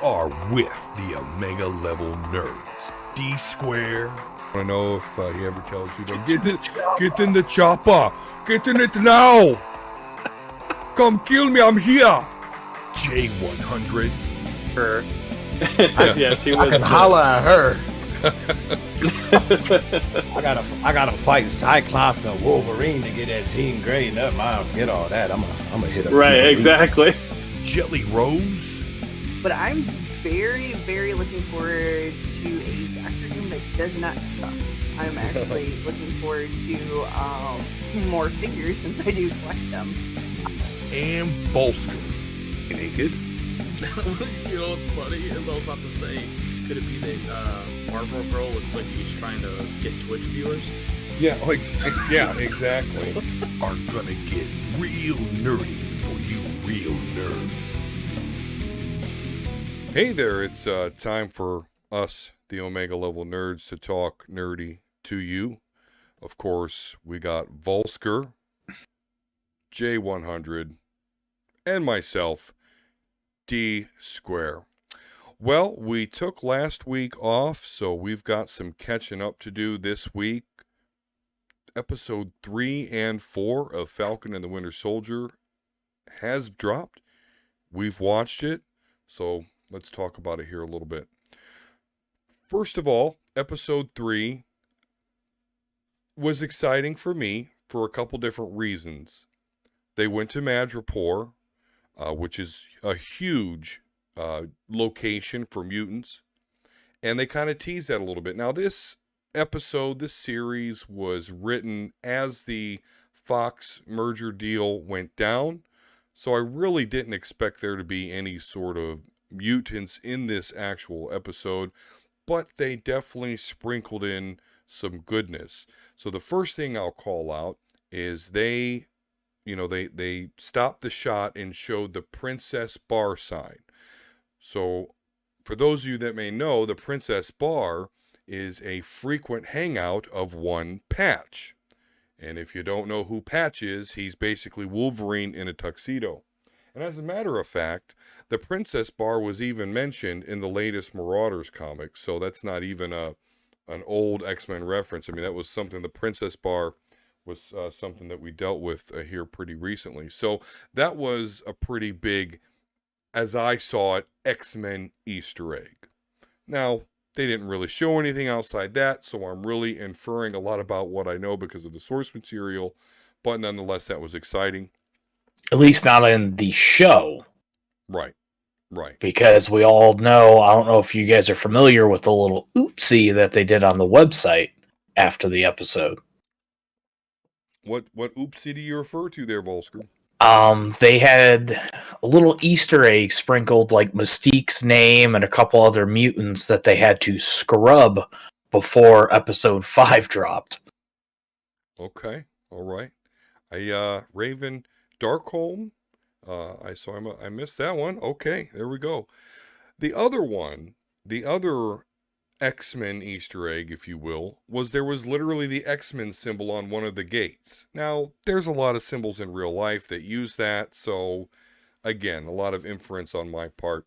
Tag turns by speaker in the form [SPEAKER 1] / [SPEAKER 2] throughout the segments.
[SPEAKER 1] are with the Omega Level Nerds. D Square. I don't know if he ever tells you to get in the chopper. Get in it now. Come kill me. I'm here. J100.
[SPEAKER 2] Her.
[SPEAKER 3] Yeah,
[SPEAKER 2] she was.
[SPEAKER 3] I can holler at her. I gotta fight Cyclops and Wolverine to get that Jean Grey. Never mind, forget all that. I'm gonna hit up.
[SPEAKER 2] Right, exactly.
[SPEAKER 1] Jelly Rose.
[SPEAKER 4] But I'm very, very looking forward to a Doctor Doom that does not suck. I'm actually looking forward to more figures since I do collect them.
[SPEAKER 1] And Volsker. Naked.
[SPEAKER 5] You know what's funny is I was about to say, could it be that Marvel Girl looks like she's trying to get Twitch viewers?
[SPEAKER 1] Yeah, exactly. Are gonna get real nerdy for you real nerds. Hey there, it's time for us, the Omega Level Nerds, to talk nerdy to you. Of course, we got Volsker, J100, and myself, D Square. Well, we took last week off, so we've got some catching up to do this week. Episode 3 and 4 of Falcon and the Winter Soldier has dropped. We've watched it, so let's talk about it here a little bit. First of all, episode 3 was exciting for me for a couple different reasons. They went to Madripoor, which is a huge location for mutants, and they kind of teased that a little bit. Now, this series was written as the Fox merger deal went down, so I really didn't expect there to be any sort of mutants in this actual episode, but they definitely sprinkled in some goodness. So the first thing I'll call out is they stopped the shot and showed the Princess Bar sign. So for those of you that may know, the Princess Bar is a frequent hangout of one Patch. And if you don't know who Patch is, he's basically Wolverine in a tuxedo. And as a matter of fact, the Princess Bar was even mentioned in the latest Marauders comic. So that's not even an old X-Men reference. I mean, that was something, the Princess Bar was something that we dealt with here pretty recently. So that was a pretty big, as I saw it, X-Men Easter egg. Now, they didn't really show anything outside that, so I'm really inferring a lot about what I know because of the source material, but nonetheless, that was exciting.
[SPEAKER 3] At least not in the show.
[SPEAKER 1] Right.
[SPEAKER 3] Because we all know, I don't know if you guys are familiar with the little oopsie that they did on the website after the episode.
[SPEAKER 1] What oopsie do you refer to there, Volsker?
[SPEAKER 3] They had a little Easter egg sprinkled, like Mystique's name and a couple other mutants that they had to scrub before episode 5 dropped.
[SPEAKER 1] Okay, all right. Raven Darkholm. I missed that one. Okay, there we go. The other X-Men Easter egg, if you will, there was literally the X-Men symbol on one of the gates. Now, there's a lot of symbols in real life that use that, so again, a lot of inference on my part.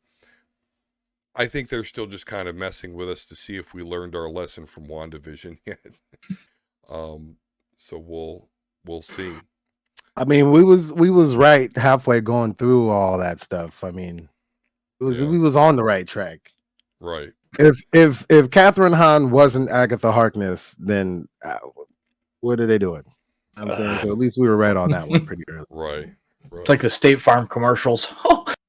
[SPEAKER 1] I think they're still just kind of messing with us to see if we learned our lesson from WandaVision yet. So we'll see.
[SPEAKER 6] I mean, we was right halfway going through all that stuff. I mean, we was on the right track.
[SPEAKER 1] Right.
[SPEAKER 6] If Catherine Hahn wasn't Agatha Harkness, then what are they doing? I'm saying, so at least we were right on that one pretty early.
[SPEAKER 1] Right.
[SPEAKER 3] It's like the State Farm commercials.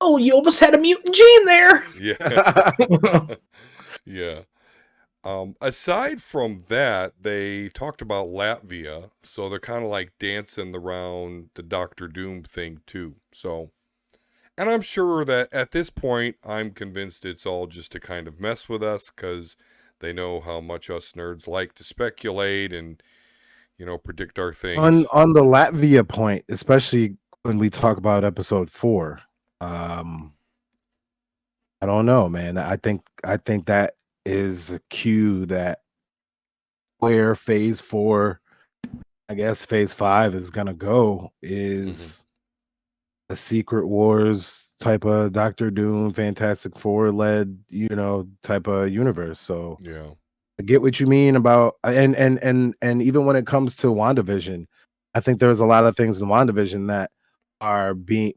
[SPEAKER 3] Oh, you almost had a mutant gene there.
[SPEAKER 1] Yeah. Yeah. Aside from that, they talked about Latvia, so they're kind of like dancing around the Doctor Doom thing too. So, and I'm sure that at this point, I'm convinced it's all just to kind of mess with us because they know how much us nerds like to speculate and, predict our things.
[SPEAKER 6] On the Latvia point, especially when we talk about episode 4, I don't know, man. I think that is a cue that where phase 4, I guess phase 5 is gonna go is the Secret Wars type of Doctor Doom, Fantastic Four led, type of universe. So
[SPEAKER 1] Yeah.
[SPEAKER 6] I get what you mean about, and even when it comes to WandaVision, I think there's a lot of things in WandaVision that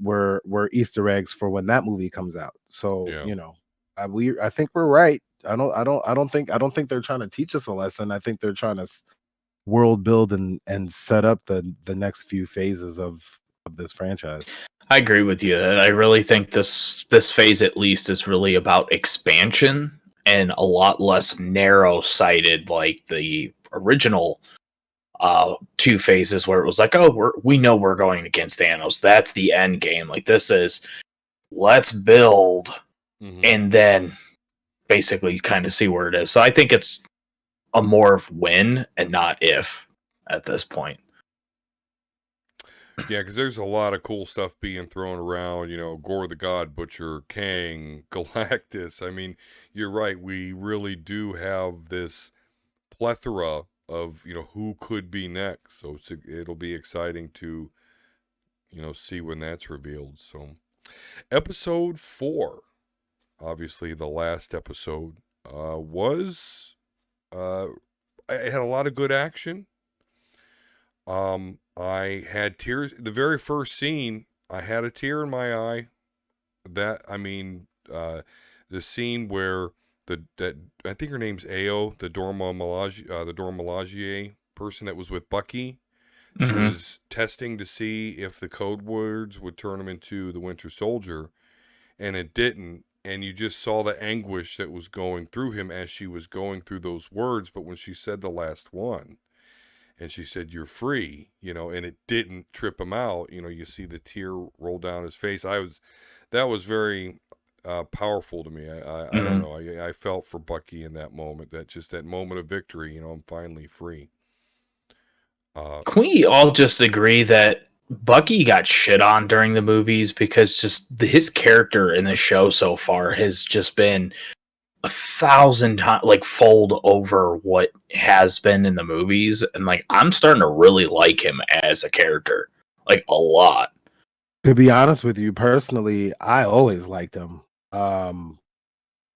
[SPEAKER 6] were Easter eggs for when that movie comes out. So
[SPEAKER 1] Yeah.
[SPEAKER 6] I think we're right. I don't think they're trying to teach us a lesson. I think they're trying to world build and set up the next few phases of this franchise.
[SPEAKER 3] I agree with you. I really think this phase at least is really about expansion and a lot less narrow sighted like the original two phases where it was like, oh, we know we're going against Thanos. That's the end game. Like this is let's build and then basically kind of see where it is. So I think it's a more of when and not if at this point.
[SPEAKER 1] Yeah, because there's a lot of cool stuff being thrown around, Gore the God Butcher, Kang, Galactus. I mean, you're right. We really do have this plethora of, who could be next. So it'll be exciting to, see when that's revealed. So episode 4, obviously the last episode, was, it had a lot of good action. I had tears. The very first scene, I had a tear in my eye. The scene where that I think her name's Ao, the Dora Milaje person that was with Bucky. She was testing to see if the code words would turn him into the Winter Soldier, and it didn't. And you just saw the anguish that was going through him as she was going through those words. But when she said the last one, and she said, "You're free," and it didn't trip him out. You see the tear roll down his face. That was very powerful to me. I don't know. I felt for Bucky in that moment. That moment of victory. I'm finally free.
[SPEAKER 3] Can we all just agree that Bucky got shit on during the movies because just his character in the show so far has just been 1,000 times fold over what has been in the movies, and I'm starting to really like him as a character a lot.
[SPEAKER 6] To be honest with you, personally, I always liked him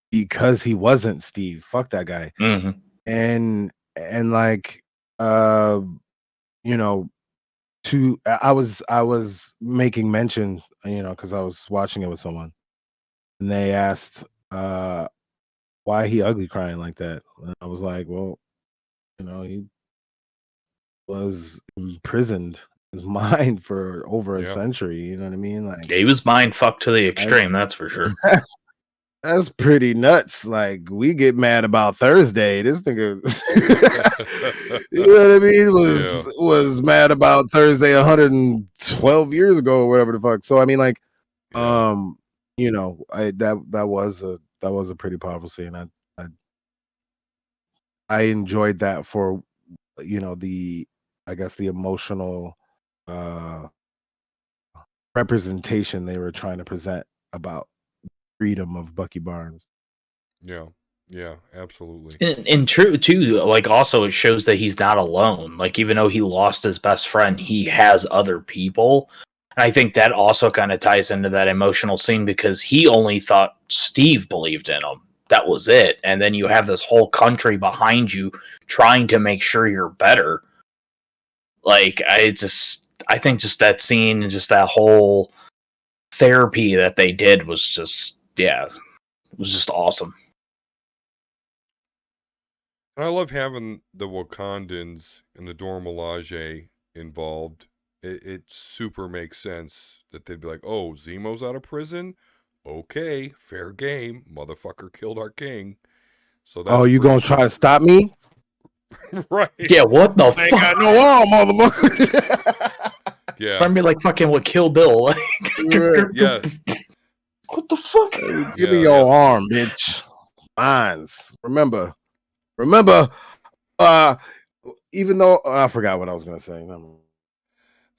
[SPEAKER 6] because he wasn't Steve. Fuck that guy. And I was making mention, because I was watching it with someone, and they asked why he ugly crying like that. And I was like, well, he was imprisoned his mind for over a century. You know what I mean?
[SPEAKER 3] He was mind fucked to the extreme, that's for sure.
[SPEAKER 6] That's pretty nuts. We get mad about Thursday. This nigga, you know what I mean? Was mad about Thursday 112 years ago or whatever the fuck. So I mean, that was a pretty powerful scene. I enjoyed that for the emotional representation they were trying to present about freedom of Bucky Barnes.
[SPEAKER 1] Yeah, absolutely.
[SPEAKER 3] And true too, also it shows that he's not alone. Even though he lost his best friend, he has other people. And I think that also kind of ties into that emotional scene because he only thought Steve believed in him. That was it. And then you have this whole country behind you trying to make sure you're better. I think just that scene and just that whole therapy that they did was just, it was just awesome.
[SPEAKER 1] And I love having the Wakandans and the Dora Milaje involved. It super makes sense that they'd be like, oh, Zemo's out of prison? Okay, fair game. Motherfucker killed our king. So that's
[SPEAKER 6] you gonna try to stop me?
[SPEAKER 1] Right.
[SPEAKER 3] Yeah, what the fuck?
[SPEAKER 6] Ain't got no arm, motherfucker.
[SPEAKER 1] Yeah.
[SPEAKER 3] Remember fucking with Kill Bill.
[SPEAKER 1] Yeah.
[SPEAKER 3] What the fuck?
[SPEAKER 6] Give me your arm, bitch. Mines. Remember, even though I forgot what I was gonna say.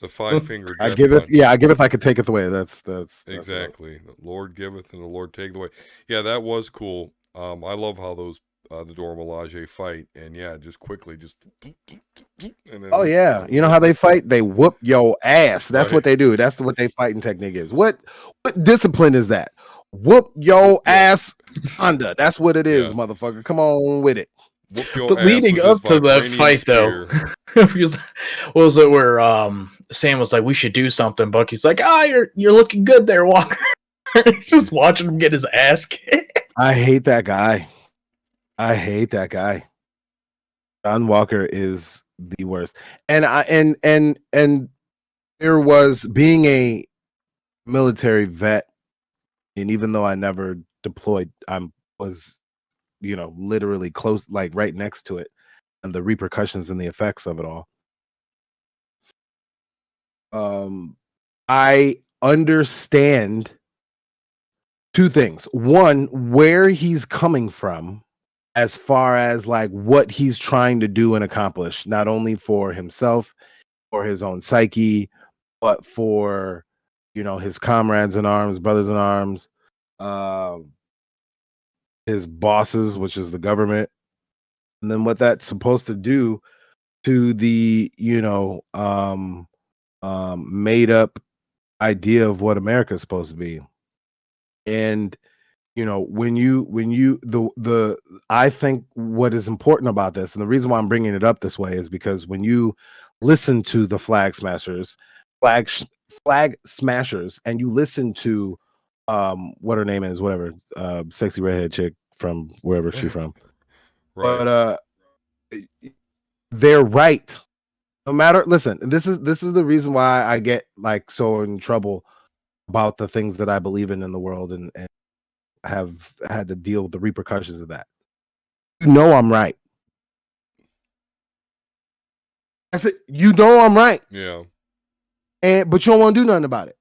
[SPEAKER 1] The 5-finger
[SPEAKER 6] I
[SPEAKER 1] death
[SPEAKER 6] giveth,
[SPEAKER 1] punch.
[SPEAKER 6] yeah, I giveth, I could taketh away. That's
[SPEAKER 1] exactly. The Lord giveth and the Lord taketh away. Yeah, that was cool. I love how those the Dora Milaje fight, and yeah, just quickly, and then,
[SPEAKER 6] Oh yeah, you know how they fight? They whoop your ass. That's
[SPEAKER 1] Right.
[SPEAKER 6] what they do. That's what they fighting technique is. What discipline is that? Whoop your ass under. That's what it is,
[SPEAKER 1] Yeah.
[SPEAKER 6] motherfucker. Come on with it.
[SPEAKER 1] Whoop your
[SPEAKER 3] But
[SPEAKER 1] ass
[SPEAKER 3] leading
[SPEAKER 1] with
[SPEAKER 3] up
[SPEAKER 1] this
[SPEAKER 3] to that
[SPEAKER 1] vibranium
[SPEAKER 3] fight,
[SPEAKER 1] spear.
[SPEAKER 3] though, because what was it where Sam was like, "We should do something." Bucky's like, you're looking good there, Walker." He's just watching him get his ass kicked.
[SPEAKER 6] I hate that guy. I hate that guy. John Walker is the worst. And there was, being a military vet, and even though I never deployed, I was, literally close, like right next to it, and the repercussions and the effects of it all. I understand two things. One, where he's coming from, as far as like what he's trying to do and accomplish, not only for himself or his own psyche, but for his comrades in arms, brothers in arms, his bosses, which is the government, and then what that's supposed to do to the made up idea of what America is supposed to be. And when you the I think what is important about this, and the reason why I'm bringing it up this way, is because when you listen to the flag smashers, and you listen to what her name is, whatever, sexy redhead chick from wherever she's from,
[SPEAKER 1] Right.
[SPEAKER 6] but they're right. No matter, listen, this is the reason why I get like so in trouble about the things that I believe in the world, and have had to deal with the repercussions of that. I'm right. I said, I'm right.
[SPEAKER 1] Yeah.
[SPEAKER 6] But you don't want to do nothing about it.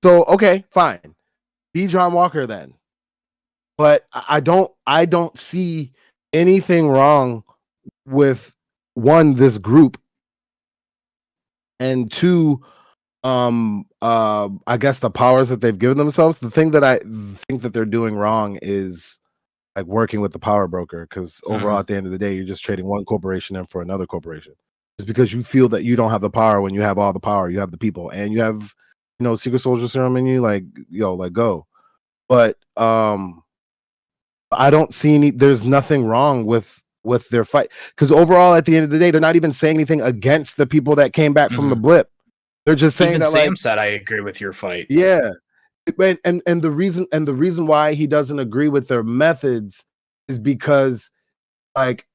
[SPEAKER 6] So okay, fine. Be John Walker then. But I don't see anything wrong with, one, this group, and two, I guess the powers that they've given themselves. The thing that I think that they're doing wrong is like working with the power broker, because overall, at the end of the day, you're just trading one corporation in for another corporation. It's because you feel that you don't have the power when you have all the power. You have the people, and you have secret soldier serum in you. Like, let go. But I don't see there's nothing wrong with their fight, because overall, at the end of the day, they're not even saying anything against the people that came back from the blip. They're just saying
[SPEAKER 3] Even
[SPEAKER 6] that,
[SPEAKER 3] Sam
[SPEAKER 6] like,
[SPEAKER 3] said, "I agree with your fight."
[SPEAKER 6] yeah. And the reason why he doesn't agree with their methods is because, like,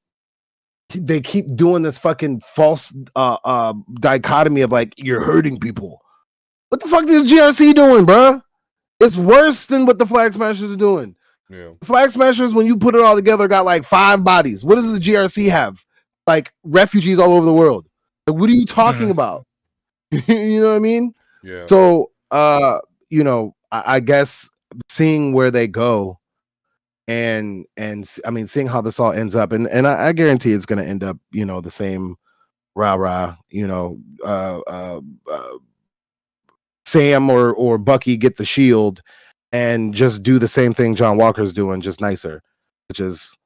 [SPEAKER 6] they keep doing this fucking false dichotomy of like, you're hurting people. What the fuck is GRC doing, bro? It's worse than what the Flag Smashers are doing.
[SPEAKER 1] Yeah.
[SPEAKER 6] The Flag Smashers, when you put it all together, got like 5 bodies. What does the GRC have? Like refugees all over the world. Like, what are you talking about? You know what I mean?
[SPEAKER 1] Yeah.
[SPEAKER 6] So, I guess seeing where they go, and I mean, seeing how this all ends up, and I guarantee it's going to end up, the same rah-rah, Sam or Bucky get the shield and just do the same thing John Walker's doing, just nicer, which is,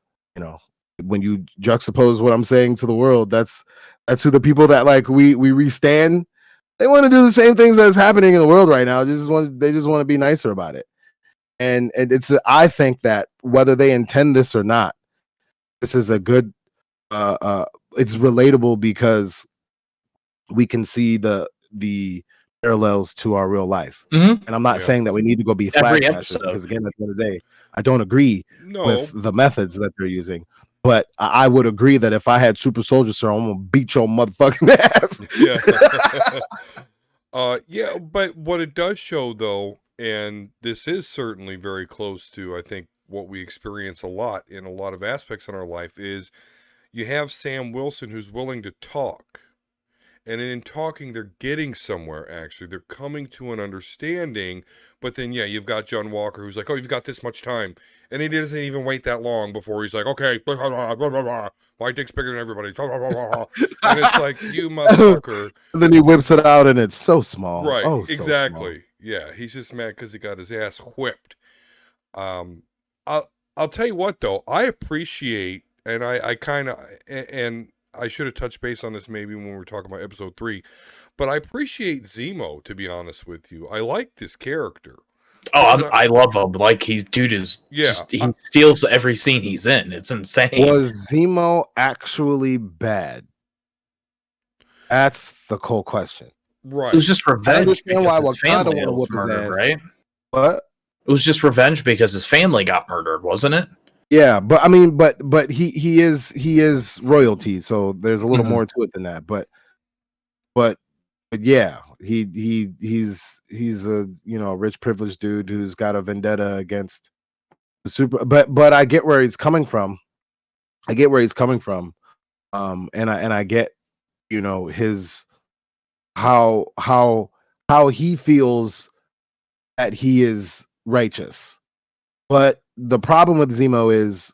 [SPEAKER 6] when you juxtapose what I'm saying to the world, that's who the people that like we restand. They want to do the same things that's happening in the world right now. They just want to be nicer about it. And it's, I think that whether they intend this or not, this is a good it's relatable, because we can see the parallels to our real life.
[SPEAKER 3] Mm-hmm.
[SPEAKER 6] And I'm not saying that we need to go be
[SPEAKER 3] Every
[SPEAKER 6] flag smashers,
[SPEAKER 3] episode.
[SPEAKER 6] because again, at the end of the day, I don't agree
[SPEAKER 1] No.
[SPEAKER 6] with the methods that they're using. But I would agree that if I had super soldier serum, I'm gonna beat your motherfucking ass.
[SPEAKER 1] Yeah. Yeah, but what it does show, though, and this is certainly very close to, I think, what we experience a lot in a lot of aspects in our life, is you have Sam Wilson who's willing to talk. And in talking, they're getting somewhere, actually. They're coming to an understanding. But then, yeah, you've got John Walker who's like, oh, you've got this much time. And he doesn't even wait that long before he's like, okay, blah, blah, blah, blah, blah. My dick's bigger than everybody. Blah, blah, blah, blah. And it's like, you motherfucker.
[SPEAKER 6] And then he whips it out and it's so small.
[SPEAKER 1] Right,
[SPEAKER 6] oh,
[SPEAKER 1] exactly.
[SPEAKER 6] So
[SPEAKER 1] Yeah, he's just mad because he got his ass whipped. I'll tell you what, though, I appreciate, and I kind of, and I should have touched base on this maybe when we were talking about episode 3, but I appreciate Zemo, to be honest with you. I like this character.
[SPEAKER 3] I love him. Like dude is he steals every scene he's in. It's insane.
[SPEAKER 6] Was Zemo actually bad? That's the cool question.
[SPEAKER 1] Right.
[SPEAKER 3] It was just revenge.
[SPEAKER 6] I understand why
[SPEAKER 3] his family
[SPEAKER 6] Wakanda
[SPEAKER 3] was
[SPEAKER 6] whoop his
[SPEAKER 3] murdered,
[SPEAKER 6] ass.
[SPEAKER 3] right?
[SPEAKER 6] What?
[SPEAKER 3] It was just revenge because his family got murdered, wasn't it?
[SPEAKER 6] Yeah, but I mean, but he is royalty, so there's a little more to it than that. But yeah, he's a rich privileged dude who's got a vendetta against the super. But I get where he's coming from. And I get his how he feels that he is righteous. But the problem with Zemo is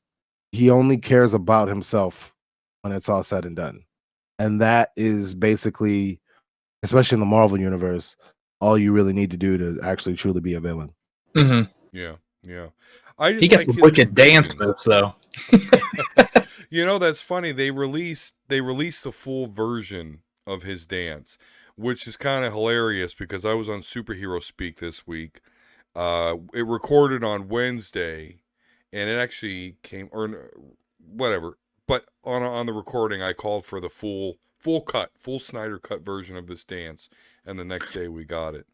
[SPEAKER 6] he only cares about himself when it's all said and done. And that is basically, especially in the Marvel universe, all you really need to do to actually truly be a villain.
[SPEAKER 3] Mm-hmm.
[SPEAKER 1] Yeah.
[SPEAKER 3] He gets some wicked dance moves, though.
[SPEAKER 1] That's funny. They released the full version of his dance, which is kind of hilarious because I was on Superhero Speak this week. It recorded on Wednesday, and it actually came, or whatever. But on the recording, I called for the full Snyder cut version of this dance, and the next day we got it,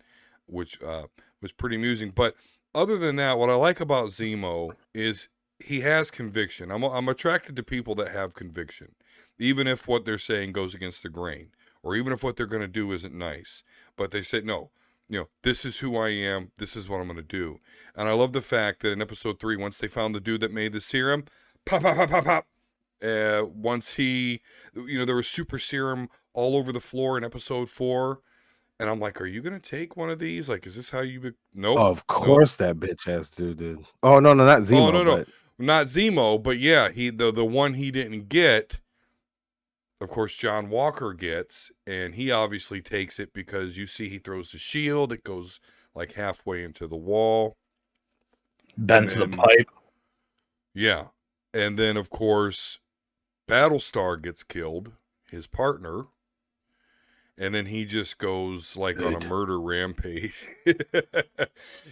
[SPEAKER 1] which was pretty amusing. But other than that, what I like about Zemo is he has conviction. I'm attracted to people that have conviction, even if what they're saying goes against the grain, or even if what they're going to do isn't nice. But they say, no, this is who I am. This is what I'm going to do. And I love the fact that in episode 3, once they found the dude that made the serum, pop. Once he, there was super serum all over the floor in episode 4. And I'm like, are you going to take one of these? Like, is this how you... Nope.
[SPEAKER 6] Of course that bitch ass dude did. Oh, no, not Zemo.
[SPEAKER 1] Oh, no. Not Zemo, but yeah, the one he didn't get, of course, John Walker gets, and he obviously takes it because you see he throws the shield. It goes like halfway into the wall.
[SPEAKER 3] Bends the pipe.
[SPEAKER 1] Yeah. And then, of course, Battlestar gets killed, his partner. And then he just goes like on a murder rampage.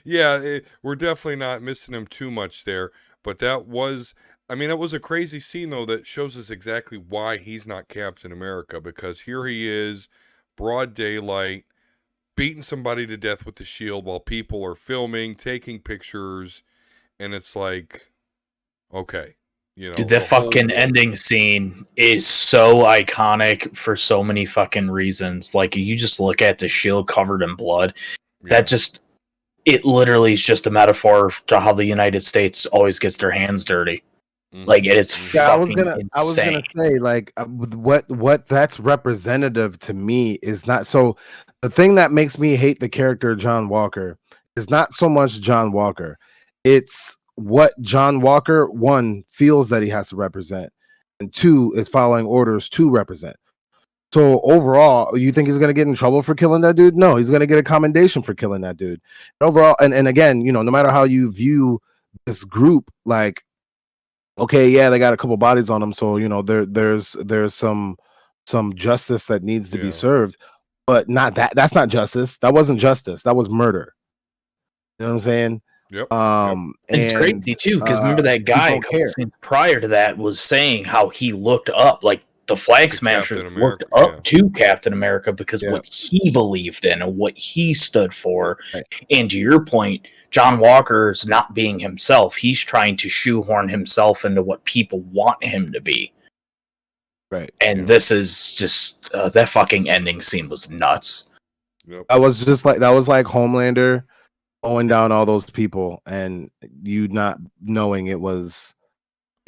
[SPEAKER 1] Yeah, we're definitely not missing him too much there. But that was a crazy scene, though, that shows us exactly why he's not Captain America. Because here he is, broad daylight, beating somebody to death with the shield while people are filming, taking pictures. And it's like, okay.
[SPEAKER 3] Dude, that fucking ending scene is so iconic for so many fucking reasons. Like, you just look at the shield covered in blood. Yeah. It literally is just a metaphor to how the United States always gets their hands dirty. Mm-hmm. Like, it's fucking insane.
[SPEAKER 6] I was gonna say, like, what that's representative to me is not so. The thing that makes me hate the character John Walker is not so much John Walker. It's what John Walker, 1, feels that he has to represent, and 2, is following orders to represent. So overall, you think he's going to get in trouble for killing that dude? No, he's going to get a commendation for killing that dude. Overall, and again, no matter how you view this group, like, okay, yeah, they got a couple bodies on them, so there's some justice that needs to be served, but not that. That's not justice. That wasn't justice. That was murder. You know what I'm saying?
[SPEAKER 1] Yep.
[SPEAKER 3] And it's crazy too, because remember that guy a couple scenes prior to that was saying how he looked up, like the Flag Smasher looked up to Captain America because what he believed in and what he stood for. Right. And to your point, John Walker's not being himself. He's trying to shoehorn himself into what people want him to be.
[SPEAKER 6] Right.
[SPEAKER 3] And this is just that fucking ending scene was nuts.
[SPEAKER 1] Yep.
[SPEAKER 6] That was like Homelander mowing down all those people and you not knowing it was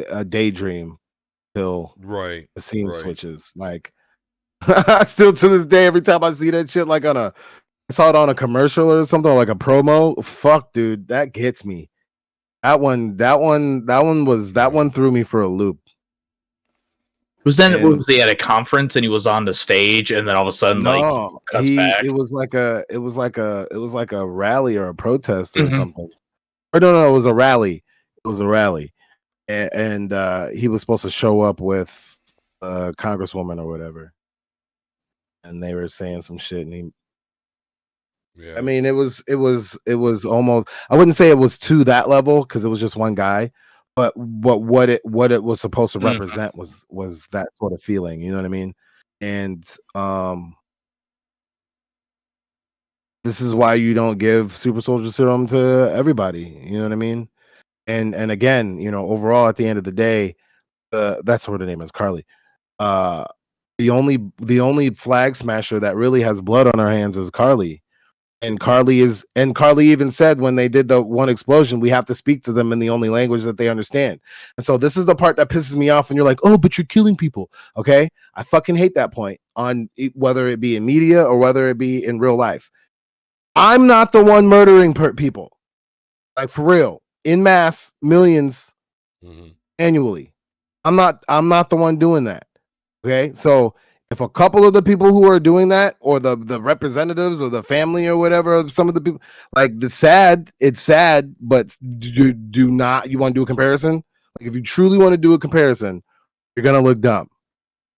[SPEAKER 6] a daydream till the scene switches. Like, still to this day, every time I see that shit, like I saw it on a commercial or something, or like a promo. Fuck, dude, that gets me. That one threw me for a loop.
[SPEAKER 3] Was he at a conference and he was on the stage and then all of a sudden cuts back?
[SPEAKER 6] It was like a rally or a protest or something. Or no, it was a rally. It was a rally. and he was supposed to show up with a congresswoman or whatever, and they were saying some shit, and he.
[SPEAKER 1] Yeah.
[SPEAKER 6] I mean, it was almost. I wouldn't say it was to that level because it was just one guy, but what it was supposed to represent was that sort of feeling. You know what I mean? And this is why you don't give super soldier serum to everybody. You know what I mean? And again, overall, at the end of the day, that's what her name is, Carly. Uh, the only flag smasher that really has blood on her hands is Carly. And Carly even said when they did the one explosion, we have to speak to them in the only language that they understand. And so this is the part that pisses me off when you're like, oh, but you're killing people. Okay. I fucking hate that point on whether it be in media or whether it be in real life. I'm not the one murdering people. Like for real. In mass, millions annually. I'm not the one doing that. Okay. So if a couple of the people who are doing that, or the representatives or the family or whatever, some of the people, like it's sad, but do not, you want to do a comparison? Like if you truly want to do a comparison, you're gonna look dumb.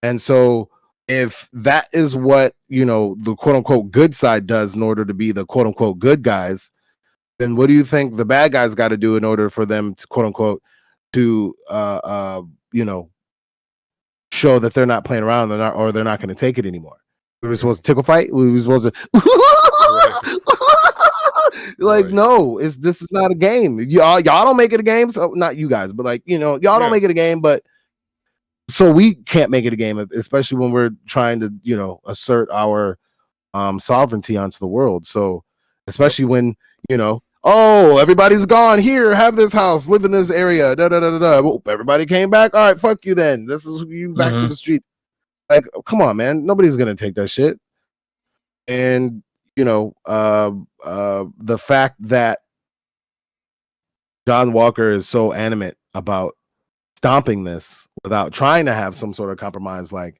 [SPEAKER 6] And so if that is what the quote unquote good side does in order to be the quote unquote good guys, then what do you think the bad guys got to do in order for them to quote unquote to show that they're not playing around, they're not going to take it anymore? We were supposed to tickle fight. We were supposed to like, no, this is not a game. Y'all don't make it a game. So not you guys, but like, y'all don't make it a game, but so we can't make it a game, especially when we're trying to, assert our sovereignty onto the world. So especially when, oh, everybody's gone here, have this house, live in this area, Well, everybody came back. All right, fuck you then. This is you back to the streets. Like, come on, man. Nobody's gonna take that shit. And the fact that John Walker is so animate about stomping this without trying to have some sort of compromise like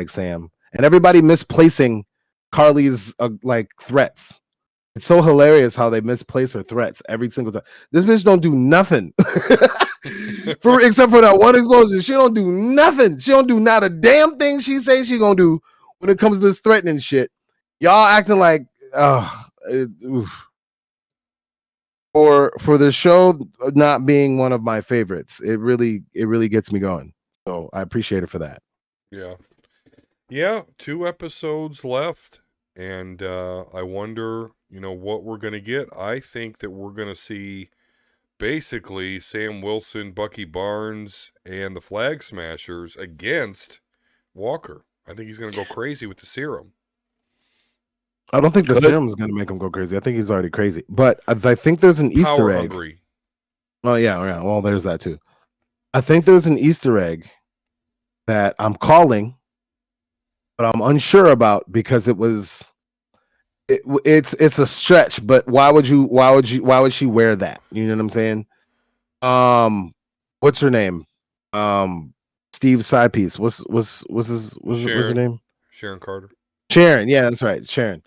[SPEAKER 6] Sam, and everybody misplacing Carly's like threats. It's so hilarious how they misplace her threats every single time. This bitch don't do nothing. Except for that one explosion. She don't do nothing. She don't do not a damn thing she says she gonna do when it comes to this threatening shit. Y'all acting like for the show not being one of my favorites. It really gets me going. So I appreciate it for that.
[SPEAKER 1] Yeah, 2 episodes left, and I wonder, what we're going to get. I think that we're going to see basically Sam Wilson, Bucky Barnes, and the Flag Smashers against Walker. I think he's going to go crazy with the serum.
[SPEAKER 6] I don't think the serum is going to make him go crazy. I think he's already crazy. But I think there's an Easter egg.
[SPEAKER 1] Hungry.
[SPEAKER 6] Oh, yeah. Well, there's that too. I think there's an Easter egg that I'm calling, but I'm unsure about because it's a stretch. But why would she wear that? You know what I'm saying? What's her name? Steve Sidepiece. What's her name?
[SPEAKER 1] Sharon Carter.
[SPEAKER 6] Sharon. Yeah, that's right. Sharon.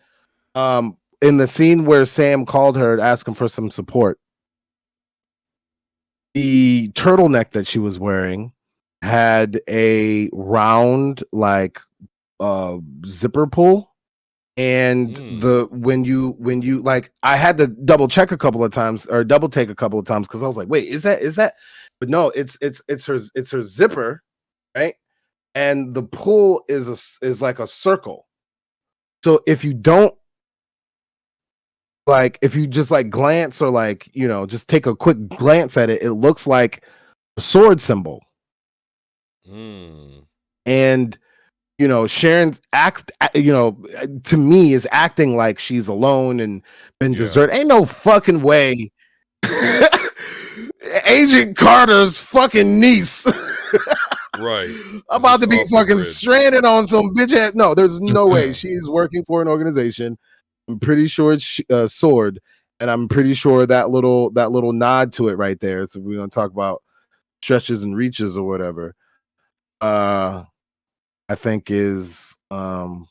[SPEAKER 6] In the scene where Sam called her to ask him for some support, the turtleneck that she was wearing had a round like zipper pull, and when you like, I had to double take a couple of times because I was like, wait, is that? But no, it's her zipper, right? And the pull is like a circle. So if you don't if you just like glance or just take a quick glance at it, it looks like a sword symbol. And Sharon's to me is acting like she's alone and been deserted. Ain't no fucking way. Agent Carter's fucking niece.
[SPEAKER 1] Right.
[SPEAKER 6] About to be fucking stranded on some bitch ass. No, there's no way. She's working for an organization. I'm pretty sure it's Sword, and I'm pretty sure that little nod to it right there. So we're gonna talk about stretches and reaches or whatever. I think is gonna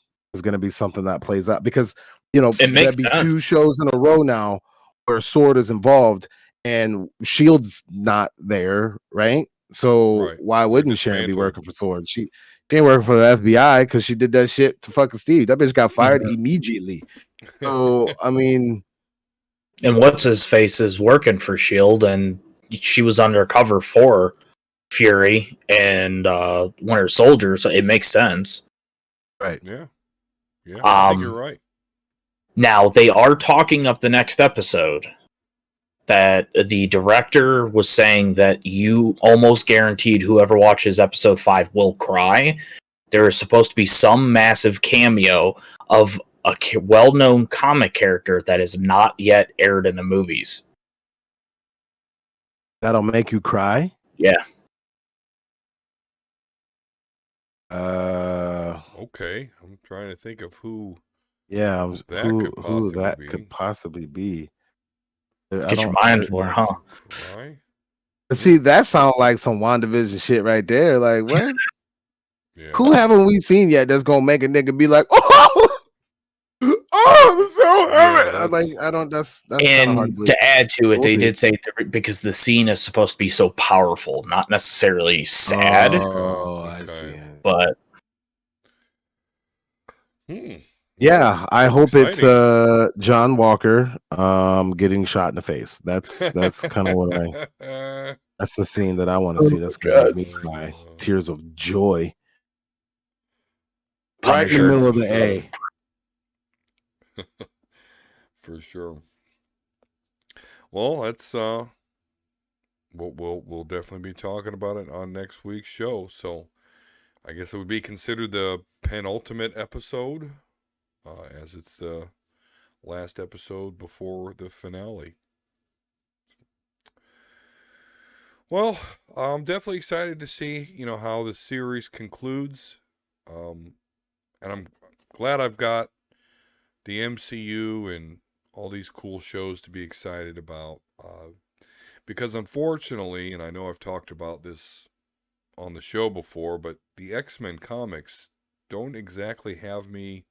[SPEAKER 6] be something that plays out because
[SPEAKER 3] it makes
[SPEAKER 6] be
[SPEAKER 3] sense.
[SPEAKER 6] 2 shows in a row now where Sword is involved, and Shield's not there, right? So
[SPEAKER 1] Right.
[SPEAKER 6] why
[SPEAKER 1] They're
[SPEAKER 6] wouldn't Sharon be
[SPEAKER 1] dismantled.
[SPEAKER 6] working for Sword? She ain't working for the FBI because she did that shit to fucking Steve. That bitch got fired immediately. So I mean,
[SPEAKER 3] And what's his face is working for Shield, and she was undercover for Fury and Winter Soldier, so it makes sense.
[SPEAKER 6] right?
[SPEAKER 1] Yeah. Yeah. I think you're right.
[SPEAKER 3] Now they are talking up the next episode. That the director was saying that you almost guaranteed whoever watches episode 5 will cry. There is supposed to be some massive cameo of a well-known comic character that is not yet aired in the movies.
[SPEAKER 6] That'll make you cry.
[SPEAKER 3] Yeah.
[SPEAKER 1] Okay. I'm trying to think of who
[SPEAKER 6] Yeah.
[SPEAKER 1] that
[SPEAKER 6] Who
[SPEAKER 1] could possibly
[SPEAKER 6] that
[SPEAKER 1] be.
[SPEAKER 6] could possibly be? I
[SPEAKER 3] Get your
[SPEAKER 6] don't.
[SPEAKER 3] mind for, huh?
[SPEAKER 1] Cry?
[SPEAKER 6] See, that sounds like some WandaVision shit right there. Like what?
[SPEAKER 1] Yeah.
[SPEAKER 6] Who haven't we seen yet that's gonna make a nigga be like, oh, I'm so
[SPEAKER 1] Yeah,
[SPEAKER 6] I'm like, I don't. That's kind of hard to
[SPEAKER 3] And
[SPEAKER 6] believe.
[SPEAKER 3] to add to it,
[SPEAKER 6] We'll
[SPEAKER 3] they
[SPEAKER 6] see.
[SPEAKER 3] did say because the scene is supposed to be so powerful, not necessarily sad,
[SPEAKER 6] Oh, I
[SPEAKER 1] Okay.
[SPEAKER 6] see.
[SPEAKER 3] but
[SPEAKER 6] Yeah, I hope it's
[SPEAKER 1] exciting.
[SPEAKER 6] John Walker getting shot in the face. That's kind of what that's the scene that I want to see. That's gonna make me cry. Tears of joy. Right in the
[SPEAKER 3] Punisher.
[SPEAKER 6] middle of
[SPEAKER 1] For
[SPEAKER 6] the
[SPEAKER 1] sure.
[SPEAKER 6] A.
[SPEAKER 1] For sure. Well, that's we'll definitely be talking about it on next week's show. So I guess it would be considered the penultimate episode, as it's the last episode before the finale. Well, I'm definitely excited to see, how the series concludes. And I'm glad I've got the MCU and all these cool shows to be excited about. Because unfortunately, and I know I've talked about this on the show before, but the X-Men comics don't exactly have me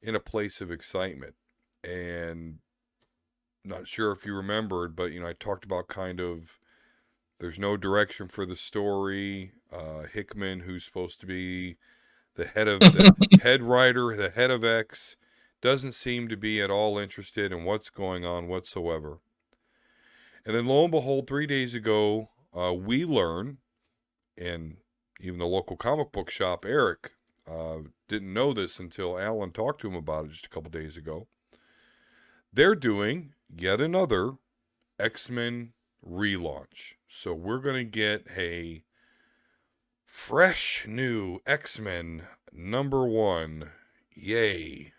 [SPEAKER 1] in a place of excitement. And not sure if you remembered, but I talked about kind of there's no direction for the story. Hickman, who's supposed to be the head writer, the head of X, doesn't seem to be at all interested in what's going on whatsoever. And then lo and behold, 3 days ago, we learn, and even the local comic book shop, Eric, didn't know this until Alan talked to him about it just a couple days ago. They're doing yet another X-Men relaunch. So we're going to get a fresh new X-Men #1. Yay.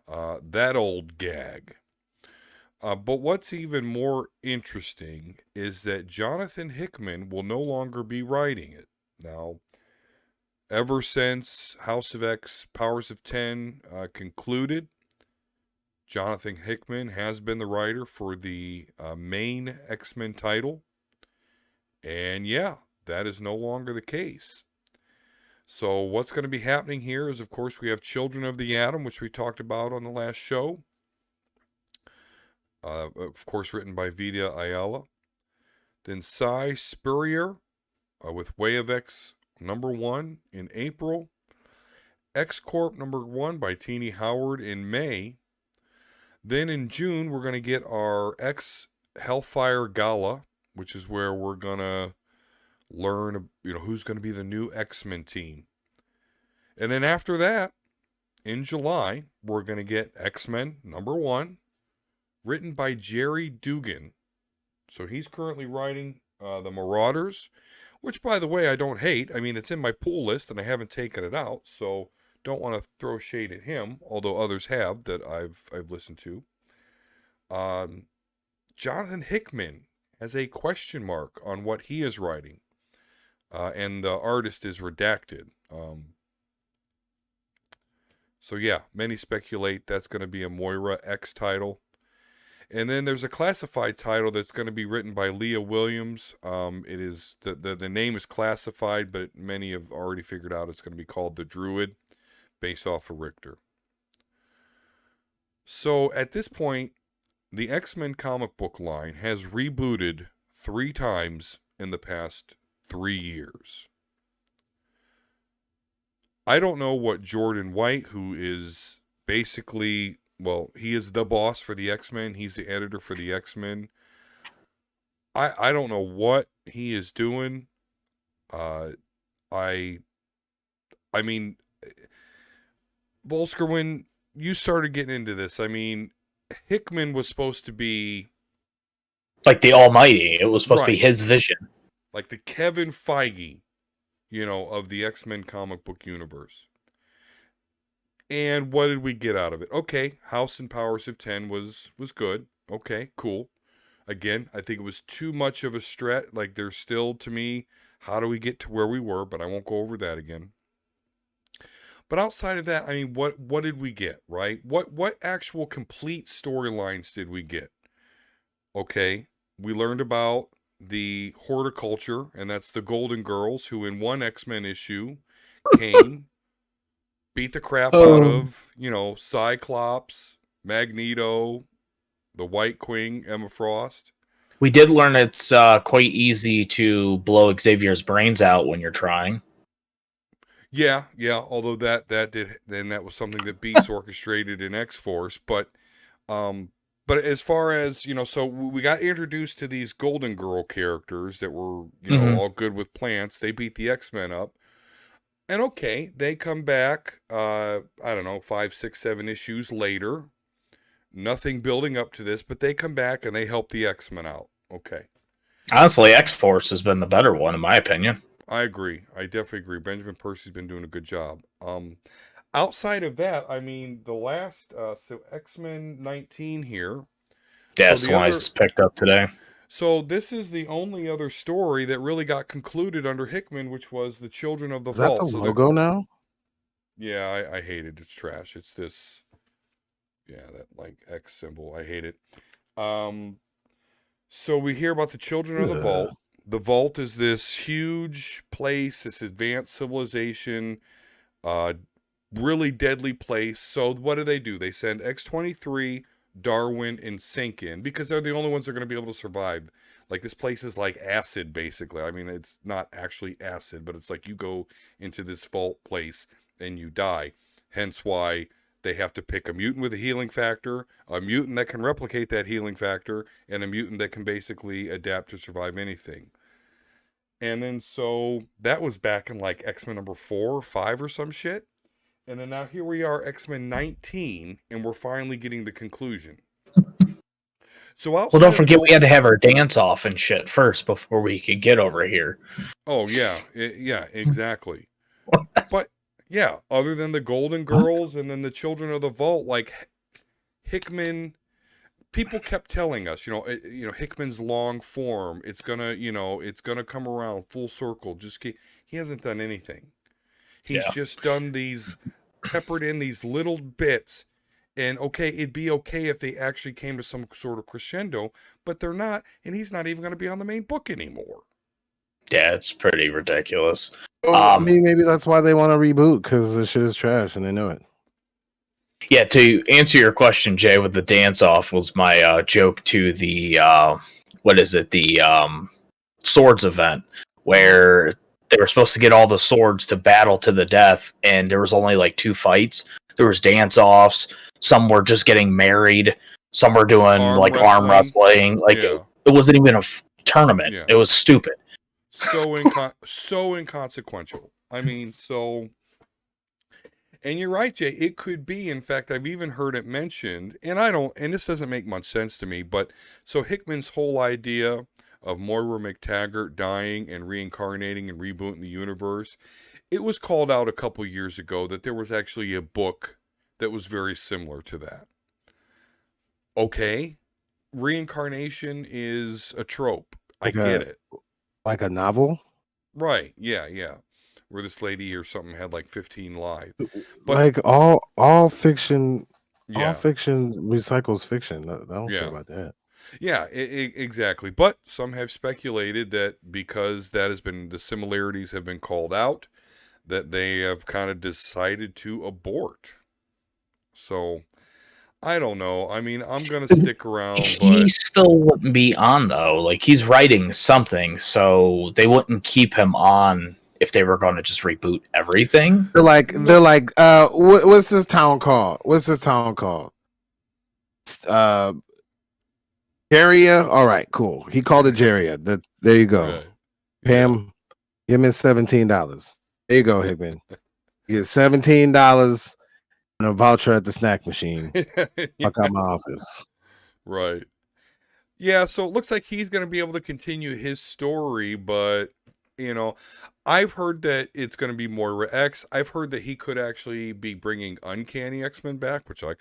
[SPEAKER 1] That old gag. But what's even more interesting is that Jonathan Hickman will no longer be writing it. Now, ever since House of X Powers of 10 concluded, Jonathan Hickman has been the writer for the main X-Men title. And yeah, that is no longer the case. So what's going to be happening here is, of course, we have Children of the Atom, which we talked about on the last show. Of course, written by Vita Ayala. Then Cy Spurrier with Way of X #1 in April. X Corp #1 by Teenie Howard in May. Then in June, we're going to get our X Hellfire Gala, which is where we're going to learn, who's going to be the new X-Men team. And then after that, in July, we're going to get X-Men #1, written by Jerry Dugan. So he's currently writing the Marauders, which, by the way, I don't hate. I mean, it's in my pull list, and I haven't taken it out, so don't want to throw shade at him, although others have that I've listened to. Jonathan Hickman has a question mark on what he is writing, and the artist is redacted. So yeah, many speculate that's going to be a Moira X title. And then there's a classified title that's going to be written by Leah Williams. It is the name is classified, but many have already figured out it's going to be called The Druid, based off of Richter. So at this point, the X-Men comic book line has rebooted 3 times in the past 3 years. I don't know what Jordan White, who is basically, well, he is the boss for the X-Men. He's the editor for the X-Men. I don't know what he is doing. I mean, Volsker, when you started getting into this, I mean, Hickman was supposed to be
[SPEAKER 3] Like the Almighty. It was supposed to be
[SPEAKER 1] right,
[SPEAKER 3] his vision.
[SPEAKER 1] like the Kevin Feige, of the X-Men comic book universe. And what did we get out of it? Okay, House and Powers of 10 was good. Okay, cool. Again, I think it was too much of a stretch. Like, there's still, to me, how do we get to where we were? But I won't go over that again. But outside of that, I mean, what did we get, right? What actual complete storylines did we get? Okay, we learned about the horticulture, and that's the Golden Girls, who in one X-Men issue came, beat the crap out of, Cyclops, Magneto, the White Queen, Emma Frost.
[SPEAKER 3] We did learn it's quite easy to blow Xavier's brains out when you're trying.
[SPEAKER 1] Yeah. Although that was something that Beast orchestrated in X-Force, but as far as so we got introduced to these Golden Girl characters that were all good with plants. They beat the X-Men up, and okay, they come back. I don't know, 5, 6, 7 issues later. Nothing building up to this, but they come back and they help the X-Men out. Okay.
[SPEAKER 3] Honestly, X-Force has been the better one, in my opinion.
[SPEAKER 1] I agree. I definitely agree. Benjamin Percy's been doing a good job. Outside of that, I mean, the last, so X-Men 19 here.
[SPEAKER 3] Yeah,
[SPEAKER 1] so
[SPEAKER 3] the one I just picked up today.
[SPEAKER 1] So this is the only other story that really got concluded under Hickman, which was the Children of the Vault.
[SPEAKER 6] Is that the logo now?
[SPEAKER 1] Yeah, I hate it. It's trash. It's this, that like X symbol. I hate it. So we hear about the Children of the Vault. The Vault is this huge place, this advanced civilization, really deadly place. So what do? They send X-23, Darwin, and Sink in because they're the only ones that are going to be able to survive. Like, this place is like acid, basically. I mean, it's not actually acid, but it's like you go into this vault place and you die. Hence why they have to pick a mutant with a healing factor, a mutant that can replicate that healing factor, and a mutant that can basically adapt to survive anything. And then so that was back in like X-Men number 4 or 5 or some shit. And then now here we are, X-Men 19, and we're finally getting the conclusion. So
[SPEAKER 3] well, don't forget we had to have our dance off and shit first before we could get over here.
[SPEAKER 1] Oh, yeah. Yeah, exactly. But, yeah, other than the Golden Girls and then the Children of the Vault, like, Hickman, people kept telling us, Hickman's long form, it's gonna come around full circle. He hasn't done anything. He's just done these, peppered in these little bits. And okay, it'd be okay if they actually came to some sort of crescendo, but they're not, and he's not even going to be on the main book anymore.
[SPEAKER 3] Yeah, it's pretty ridiculous.
[SPEAKER 6] I mean, maybe that's why they want to reboot, because the shit is trash and they know it.
[SPEAKER 3] Yeah, to answer your question, Jay, with the dance-off was my joke to the, the swords event, where they were supposed to get all the swords to battle to the death, and there was only like 2 fights. There was dance-offs. Some were just getting married. Some were doing arm wrestling. Like it wasn't even a tournament. Yeah. It was stupid.
[SPEAKER 1] So inconsequential. I mean, so. And you're right, Jay. It could be. In fact, I've even heard it mentioned, and this doesn't make much sense to me. But so Hickman's whole idea of Moira McTaggart dying and reincarnating and rebooting the universe, it was called out a couple years ago that there was actually a book that was very similar to that. Okay, reincarnation is a trope. I get it.
[SPEAKER 6] Like a novel?
[SPEAKER 1] Right, yeah. Where this lady or something had like 15 lives.
[SPEAKER 6] But like all fiction, all fiction recycles fiction. I don't care about that.
[SPEAKER 1] Yeah, exactly. But some have speculated that because the similarities have been called out, that they have kind of decided to abort. So, I don't know. I mean, I'm gonna stick around,
[SPEAKER 3] He
[SPEAKER 1] but
[SPEAKER 3] still wouldn't be on though. Like he's writing something, so they wouldn't keep him on if they were going to just reboot everything.
[SPEAKER 6] They're
[SPEAKER 1] no.
[SPEAKER 6] like, what's this town called? What's this town called? Uh, Jeria. All right, cool. He called it Jeria. There you go.
[SPEAKER 1] Right.
[SPEAKER 6] Pay
[SPEAKER 1] Yeah.
[SPEAKER 6] him. Give him $17. There you go, Hickman. You get $17 and a voucher at the snack machine. Fuck out my office.
[SPEAKER 1] Right. Yeah, so it looks like he's going to be able to continue his story, but, you know, I've heard that it's going to be more X. I've heard that he could actually be bringing Uncanny X-Men back, which I'll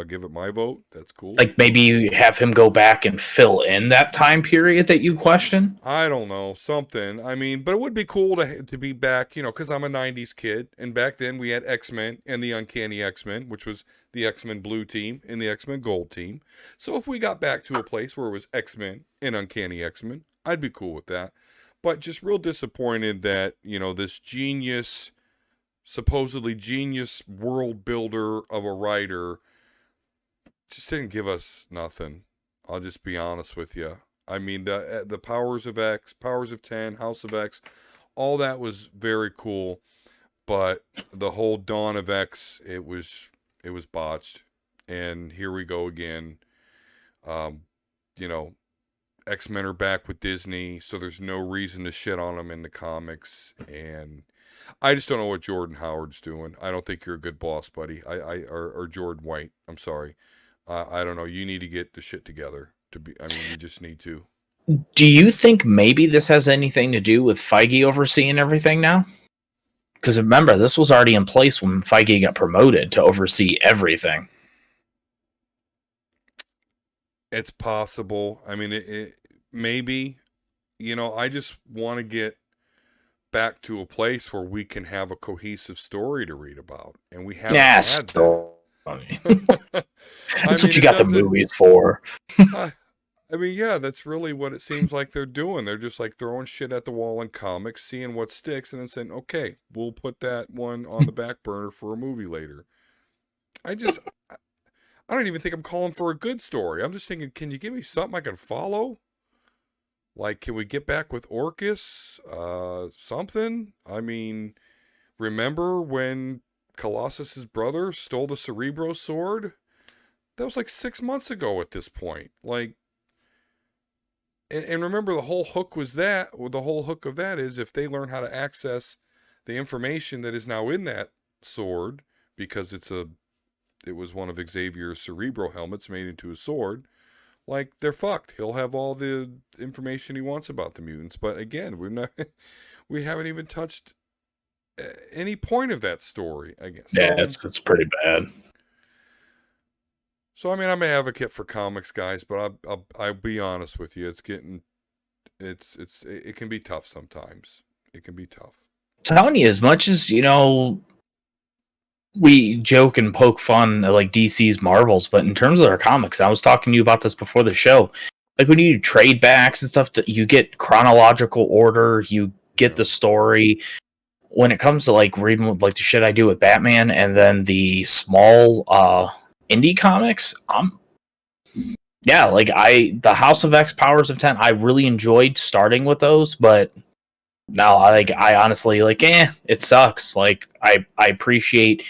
[SPEAKER 1] give it my vote. That's cool.
[SPEAKER 3] Like maybe you have him go back and fill in that time period that you question.
[SPEAKER 1] I don't know, something. I mean, but it would be cool to be back, you know, because I'm a 90s kid, and back then we had X-Men and the Uncanny X-Men, which was the X-Men Blue team and the X-Men Gold team. So if we got back to a place where it was X-Men and Uncanny X-Men, I'd be cool with that. But just real disappointed that, you know, this supposedly genius world builder of a writer just didn't give us nothing. I'll just be honest with you. I mean, the Powers of X, Powers of 10, House of X, all that was very cool, but the whole Dawn of X, it was botched, and here we go again. You know, X-Men are back with Disney, so there's no reason to shit on them in the comics, and I just don't know what Jordan Howard's doing. I don't think you're a good boss, buddy. Or Jordan White. I'm sorry. I don't know. You need to get the shit together. I mean, you just need to.
[SPEAKER 3] Do you think maybe this has anything to do with Feige overseeing everything now? Because remember, this was already in place when Feige got promoted to oversee everything.
[SPEAKER 1] It's possible. I mean, it maybe. You know, I just want to get back to a place where we can have a cohesive story to read about, and we haven't had that.
[SPEAKER 3] That's what you got the movies for.
[SPEAKER 1] I mean, yeah, that's really what it seems like they're doing. They're just like throwing shit at the wall in comics, seeing what sticks, and then saying, okay, we'll put that one on the back burner for a movie later. I don't even think I'm calling for a good story. I'm just thinking, can you give me something I can follow? Like, can we get back with Orcus? Something? I mean, remember when Colossus's brother stole the Cerebro sword? That was like 6 months ago at this point. Like, and remember the whole hook was that, or the whole hook of that is if they learn how to access the information that is now in that sword, because it was one of Xavier's Cerebro helmets made into a sword, like, they're fucked. He'll have all the information he wants about the mutants. But again, we haven't even touched any point of that story, I guess.
[SPEAKER 3] Yeah, it's pretty bad.
[SPEAKER 1] So, I mean, I'm an advocate for comics, guys, but I'll be honest with you. It can be tough sometimes. It can be tough.
[SPEAKER 3] I'm telling you, as much as, you know, we joke and poke fun at like DC's Marvels, but in terms of their comics, I was talking to you about this before the show. Like when you do trade backs and stuff, you get chronological order, you get the story. When it comes to like reading like the shit I do with Batman and then the small indie comics, the House of X, Powers of 10, I really enjoyed starting with those, but now I honestly it sucks. Like I appreciate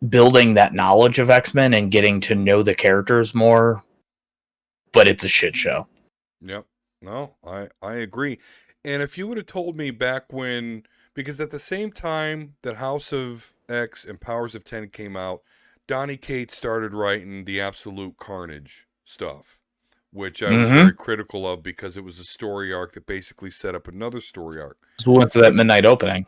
[SPEAKER 3] building that knowledge of X-Men and getting to know the characters more, but it's a shit show.
[SPEAKER 1] Yep. No, I agree. And if you would have told me back when, because at the same time that House of X and Powers of 10 came out, Donny Cates started writing the Absolute Carnage stuff, which I was very critical of because it was a story arc that basically set up another story arc.
[SPEAKER 3] So we went to that midnight opening.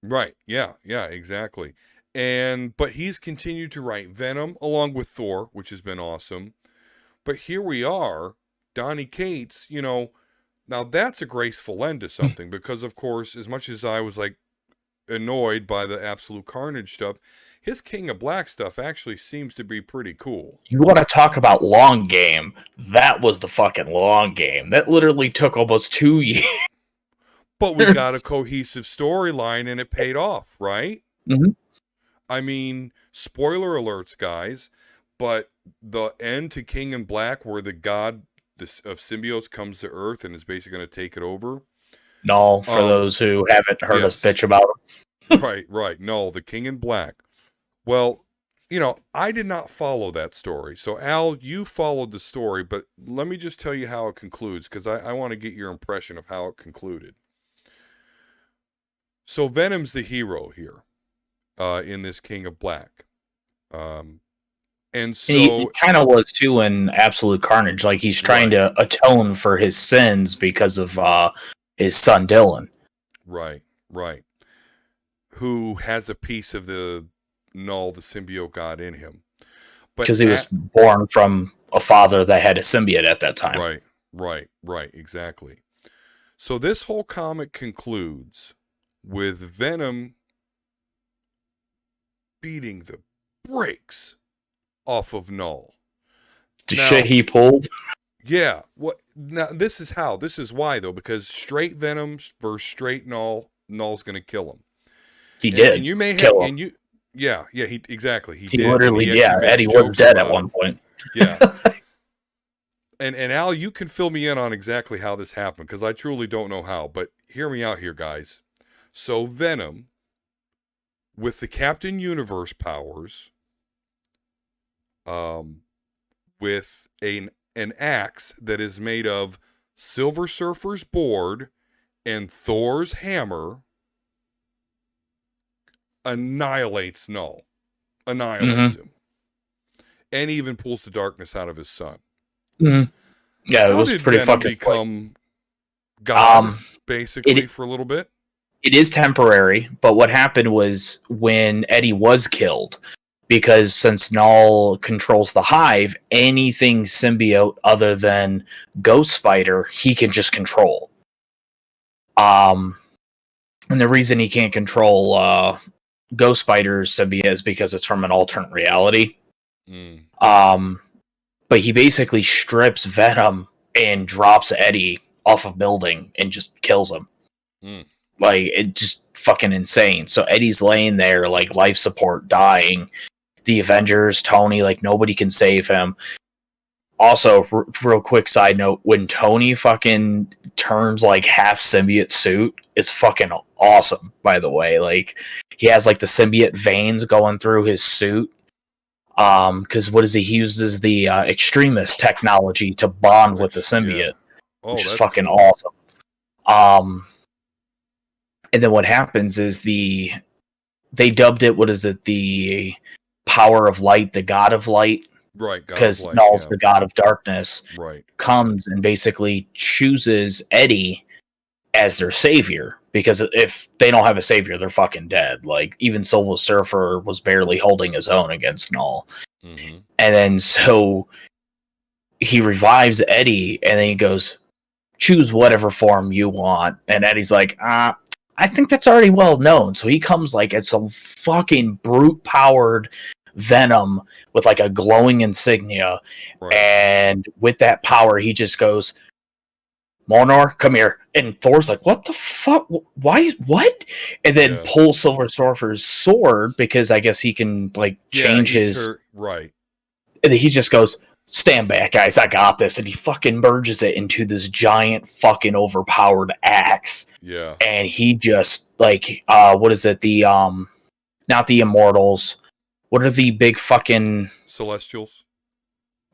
[SPEAKER 1] Right. Yeah, exactly. But he's continued to write Venom along with Thor, which has been awesome. But here we are, Donny Cates, you know, now that's a graceful end to something because, of course, as much as I was like annoyed by the Absolute Carnage stuff, his King of Black stuff actually seems to be pretty cool.
[SPEAKER 3] You want to talk about long game? That was the fucking long game. That literally took almost 2 years.
[SPEAKER 1] But we got a cohesive storyline and it paid off, right?
[SPEAKER 3] Mm-hmm.
[SPEAKER 1] I mean, spoiler alerts, guys, but the end to King in Black, where the god of symbiotes comes to Earth and is basically going to take it over.
[SPEAKER 3] Null, for those who haven't heard us bitch about him.
[SPEAKER 1] Right. No, the King in Black. Well, I did not follow that story. So, Al, you followed the story, but let me just tell you how it concludes, because I want to get your impression of how it concluded. So, Venom's the hero here in this King of Black. And so...
[SPEAKER 3] he kind of was, too, in Absolute Carnage. Like, he's trying to atone for his sins because of his son, Dylan.
[SPEAKER 1] Right. Who has a piece of the Null, the symbiote god, in him.
[SPEAKER 3] Because he was born from a father that had a symbiote at that time.
[SPEAKER 1] Right, exactly. So this whole comic concludes with Venom beating the brakes off of Null.
[SPEAKER 3] The shit he pulled?
[SPEAKER 1] Yeah. Now, this is why, though, because straight Venom versus straight Null, Null's going to kill him.
[SPEAKER 3] He did.
[SPEAKER 1] And you may
[SPEAKER 3] kill
[SPEAKER 1] have...
[SPEAKER 3] him.
[SPEAKER 1] Exactly. He
[SPEAKER 3] did.
[SPEAKER 1] Literally,
[SPEAKER 3] Eddie was dead at one point.
[SPEAKER 1] Yeah. And Al, you can fill me in on exactly how this happened, because I truly don't know how, but hear me out here, guys. So Venom, with the Captain Universe powers, with an axe that is made of Silver Surfer's board and Thor's hammer, annihilates Null. Annihilates him. And even pulls the darkness out of his son.
[SPEAKER 3] Mm-hmm. Yeah,
[SPEAKER 1] How
[SPEAKER 3] it was
[SPEAKER 1] did
[SPEAKER 3] pretty
[SPEAKER 1] Venom
[SPEAKER 3] fucking
[SPEAKER 1] become God, basically, for a little bit?
[SPEAKER 3] It is temporary, but what happened was when Eddie was killed, because since Null controls the Hive, anything symbiote other than Ghost Spider, he can just control. And the reason he can't control Ghost Spider's symbiote is because it's from an alternate reality. But he basically strips Venom and drops Eddie off a building and just kills him. Like, it's just fucking insane. So Eddie's laying there, like, life support, dying. The Avengers, Tony, like, nobody can save him. Also, real quick side note, when Tony fucking turns, like, half symbiote suit, it's fucking awesome, by the way. Like, he has, like, the symbiote veins going through his suit. Because what is he uses the extremist technology to bond with the symbiote, which is fucking awesome. And then what happens is they dubbed it, the power of light, the god of light,
[SPEAKER 1] right?
[SPEAKER 3] Because Null's the god of darkness,
[SPEAKER 1] right?
[SPEAKER 3] Comes and basically chooses Eddie as their savior. Because if they don't have a savior, they're fucking dead. Like, even Silver Surfer was barely holding his own against Null. And then so he revives Eddie, and then he goes, choose whatever form you want. And Eddie's like, I think that's already well known. So he comes like as some fucking brute-powered Venom with like a glowing insignia. And with that power, he just goes, Molnar, come here. And Thor's like, what the fuck? Why? What? And then pulls Silver Surfer's sword, because I guess he can, like, change his...
[SPEAKER 1] Right.
[SPEAKER 3] And then he just goes, stand back, guys, I got this. And he fucking merges it into this giant fucking overpowered axe.
[SPEAKER 1] Yeah.
[SPEAKER 3] And he just, like, what is it? The, not the Immortals. What are the big fucking...
[SPEAKER 1] Celestials?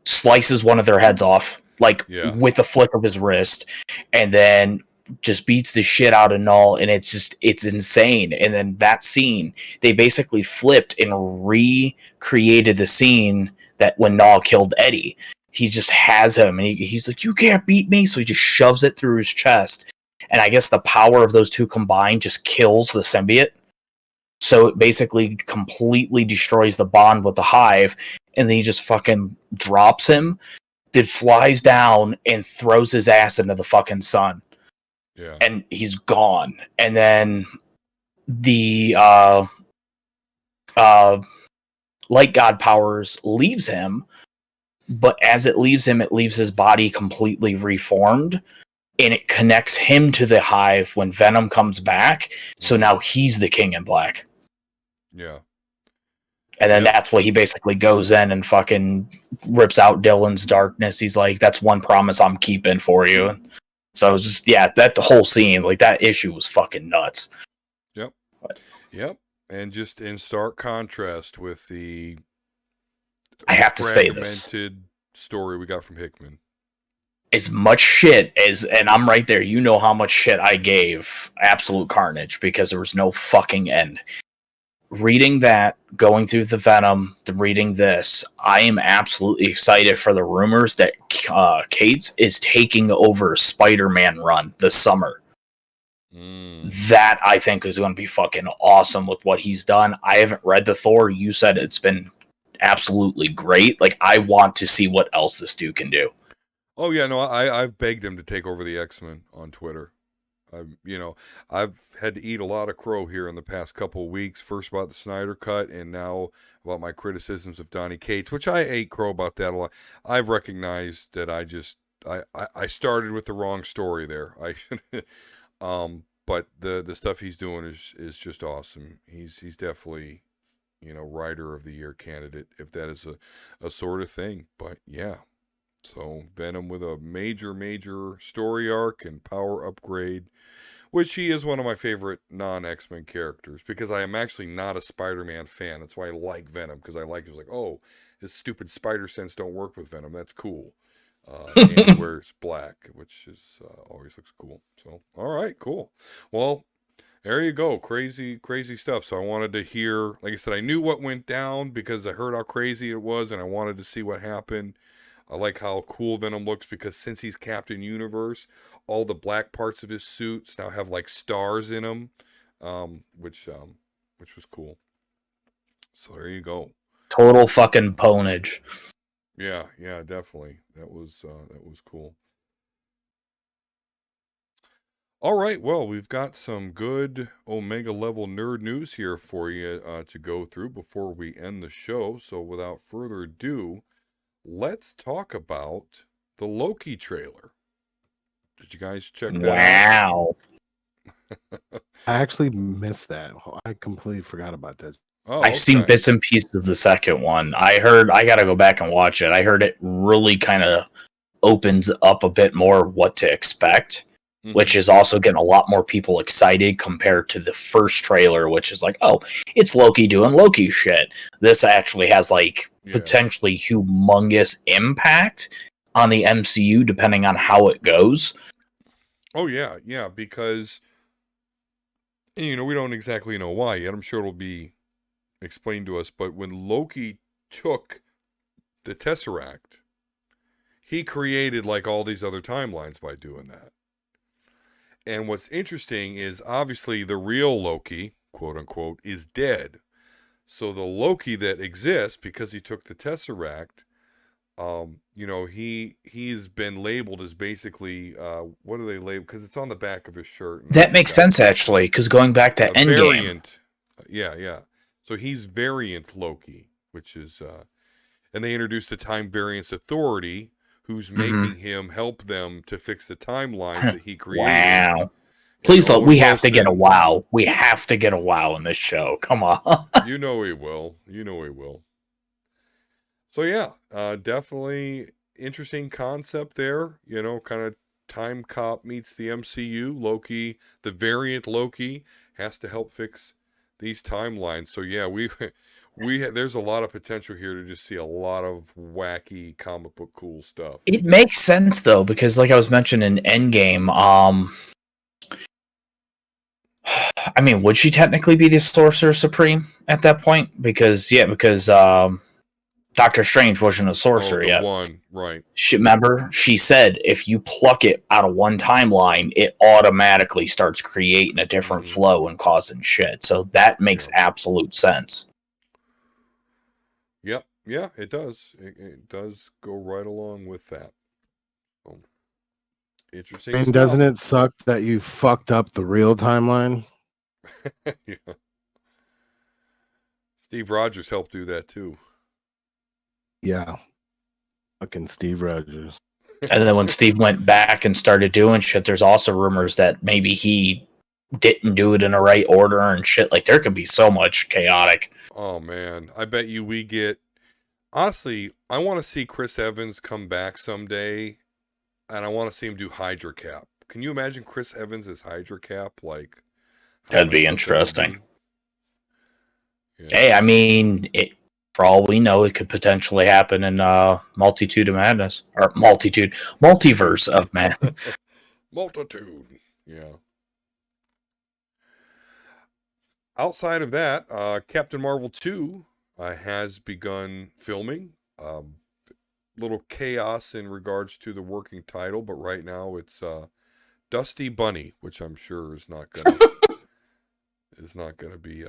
[SPEAKER 3] Slices one of their heads off. Like, with the flick of his wrist, and then just beats the shit out of Null, and it's insane. And then that scene, they basically flipped and recreated the scene that when Null killed Eddie. He just has him, and he's like, you can't beat me, so he just shoves it through his chest. And I guess the power of those two combined just kills the symbiote. So it basically completely destroys the bond with the Hive, and then he just fucking drops him, then flies down and throws his ass into the fucking sun.
[SPEAKER 1] Yeah.
[SPEAKER 3] And he's gone. And then the light god powers leaves him, but as it leaves him, it leaves his body completely reformed, and it connects him to the Hive when Venom comes back. So now he's the King in Black.
[SPEAKER 1] Yeah.
[SPEAKER 3] And then
[SPEAKER 1] Yep.
[SPEAKER 3] that's what he basically goes in and fucking rips out Dylan's darkness. He's like, that's one promise I'm keeping for you. So it was just, yeah, that the whole scene, like that issue was fucking nuts.
[SPEAKER 1] Yep. Yep. And just in stark contrast with the
[SPEAKER 3] I have to say this.
[SPEAKER 1] fragmented story we got from Hickman.
[SPEAKER 3] As much shit as, and I'm right there, you know how much shit I gave Absolute Carnage because there was no fucking end. Reading that, going through the Venom, reading this, I am absolutely excited for the rumors that Cates is taking over Spider-Man run this summer. That I think is going to be fucking awesome with what he's done. I haven't read the Thor. You said it's been absolutely great. Like, I want to see what else this dude can do.
[SPEAKER 1] Oh yeah, no, I've begged him to take over the X-Men on Twitter. I've had to eat a lot of crow here in the past couple of weeks. First about the Snyder Cut, and now about my criticisms of Donny Cates, which I ate crow about that a lot. I've recognized that I started with the wrong story there. But the stuff he's doing is just awesome. He's definitely, writer of the year candidate if that is a sort of thing. But yeah. So Venom with a major story arc and power upgrade, which he is one of my favorite non-X-Men characters because I am actually not a Spider-Man fan. That's why I like Venom, because I like it. Like, oh, his stupid spider sense don't work with Venom. That's cool. And he wears black, which is always looks cool. So, all right, cool. Well, there you go. Crazy stuff. So I wanted to hear, like I said, I knew what went down because I heard how crazy it was, and I wanted to see what happened. I like how cool Venom looks because since he's Captain Universe, all the black parts of his suits now have like stars in them, which was cool. So there you go.
[SPEAKER 3] Total fucking ponage.
[SPEAKER 1] Yeah, definitely. That was cool. All right, well, we've got some good Omega level nerd news here for you to go through before we end the show. So without further ado, let's talk about the Loki trailer. Did you guys check that out?
[SPEAKER 3] Wow.
[SPEAKER 6] I actually missed that. I completely forgot about that.
[SPEAKER 1] Oh,
[SPEAKER 3] I've seen
[SPEAKER 1] okay.
[SPEAKER 3] bits and pieces of the second one. I got to go back and watch it. I heard it really kind of opens up a bit more what to expect, which is also getting a lot more people excited compared to the first trailer, which is like, oh, it's Loki doing Loki shit. This actually has like potentially humongous impact on the MCU depending on how it goes.
[SPEAKER 1] Oh yeah, because we don't exactly know why yet. I'm sure it'll be explained to us, but when Loki took the Tesseract, he created like all these other timelines by doing that. And what's interesting is obviously the real Loki, quote unquote, is dead. So the Loki that exists because he took the Tesseract, he's been labeled as basically what do they label? Because it's on the back of his shirt.
[SPEAKER 3] That makes sense actually, because going back to Endgame.
[SPEAKER 1] Variant. Yeah. So he's variant Loki, which is and they introduced the Time Variance Authority, who's making him help them to fix the timelines that he created.
[SPEAKER 3] Wow. Please, we have to get a wow. We have to get a wow in this show. Come on.
[SPEAKER 1] You know he will. So yeah, definitely interesting concept there. Kind of Time Cop meets the MCU. Loki, the variant Loki, has to help fix these timelines. So yeah, there's a lot of potential here to just see a lot of wacky comic book cool stuff.
[SPEAKER 3] It makes sense though, because like I was mentioning in Endgame, I mean, would she technically be the Sorcerer Supreme at that point? Because Doctor Strange wasn't a sorcerer yet.
[SPEAKER 1] One, right.
[SPEAKER 3] Remember, she said if you pluck it out of one timeline, it automatically starts creating a different flow and causing shit. So that makes absolute sense.
[SPEAKER 1] Yep. Yeah, it does. It does go right along with that. Interesting.
[SPEAKER 6] And doesn't it suck that you fucked up the real timeline?
[SPEAKER 1] Yeah. Steve Rogers helped do that too.
[SPEAKER 6] Yeah. Fucking Steve Rogers.
[SPEAKER 3] And then when Steve went back and started doing shit, there's also rumors that maybe he didn't do it in the right order and shit. Like there could be so much chaotic.
[SPEAKER 1] Oh man, I bet you we get. Honestly, I want to see Chris Evans come back someday, and I want to see him do Hydra Cap. Can you imagine Chris Evans as Hydra Cap? Like, how
[SPEAKER 3] That'd be
[SPEAKER 1] messed up that would
[SPEAKER 3] interesting.
[SPEAKER 1] be? Yeah.
[SPEAKER 3] Hey, I mean, for all we know, it could potentially happen in Multitude of Madness or Multiverse of Madness.
[SPEAKER 1] Multitude. Yeah. Outside of that, Captain Marvel 2 has begun filming. Little chaos in regards to the working title, but right now it's Dusty Bunny, which I'm sure is not gonna be not gonna be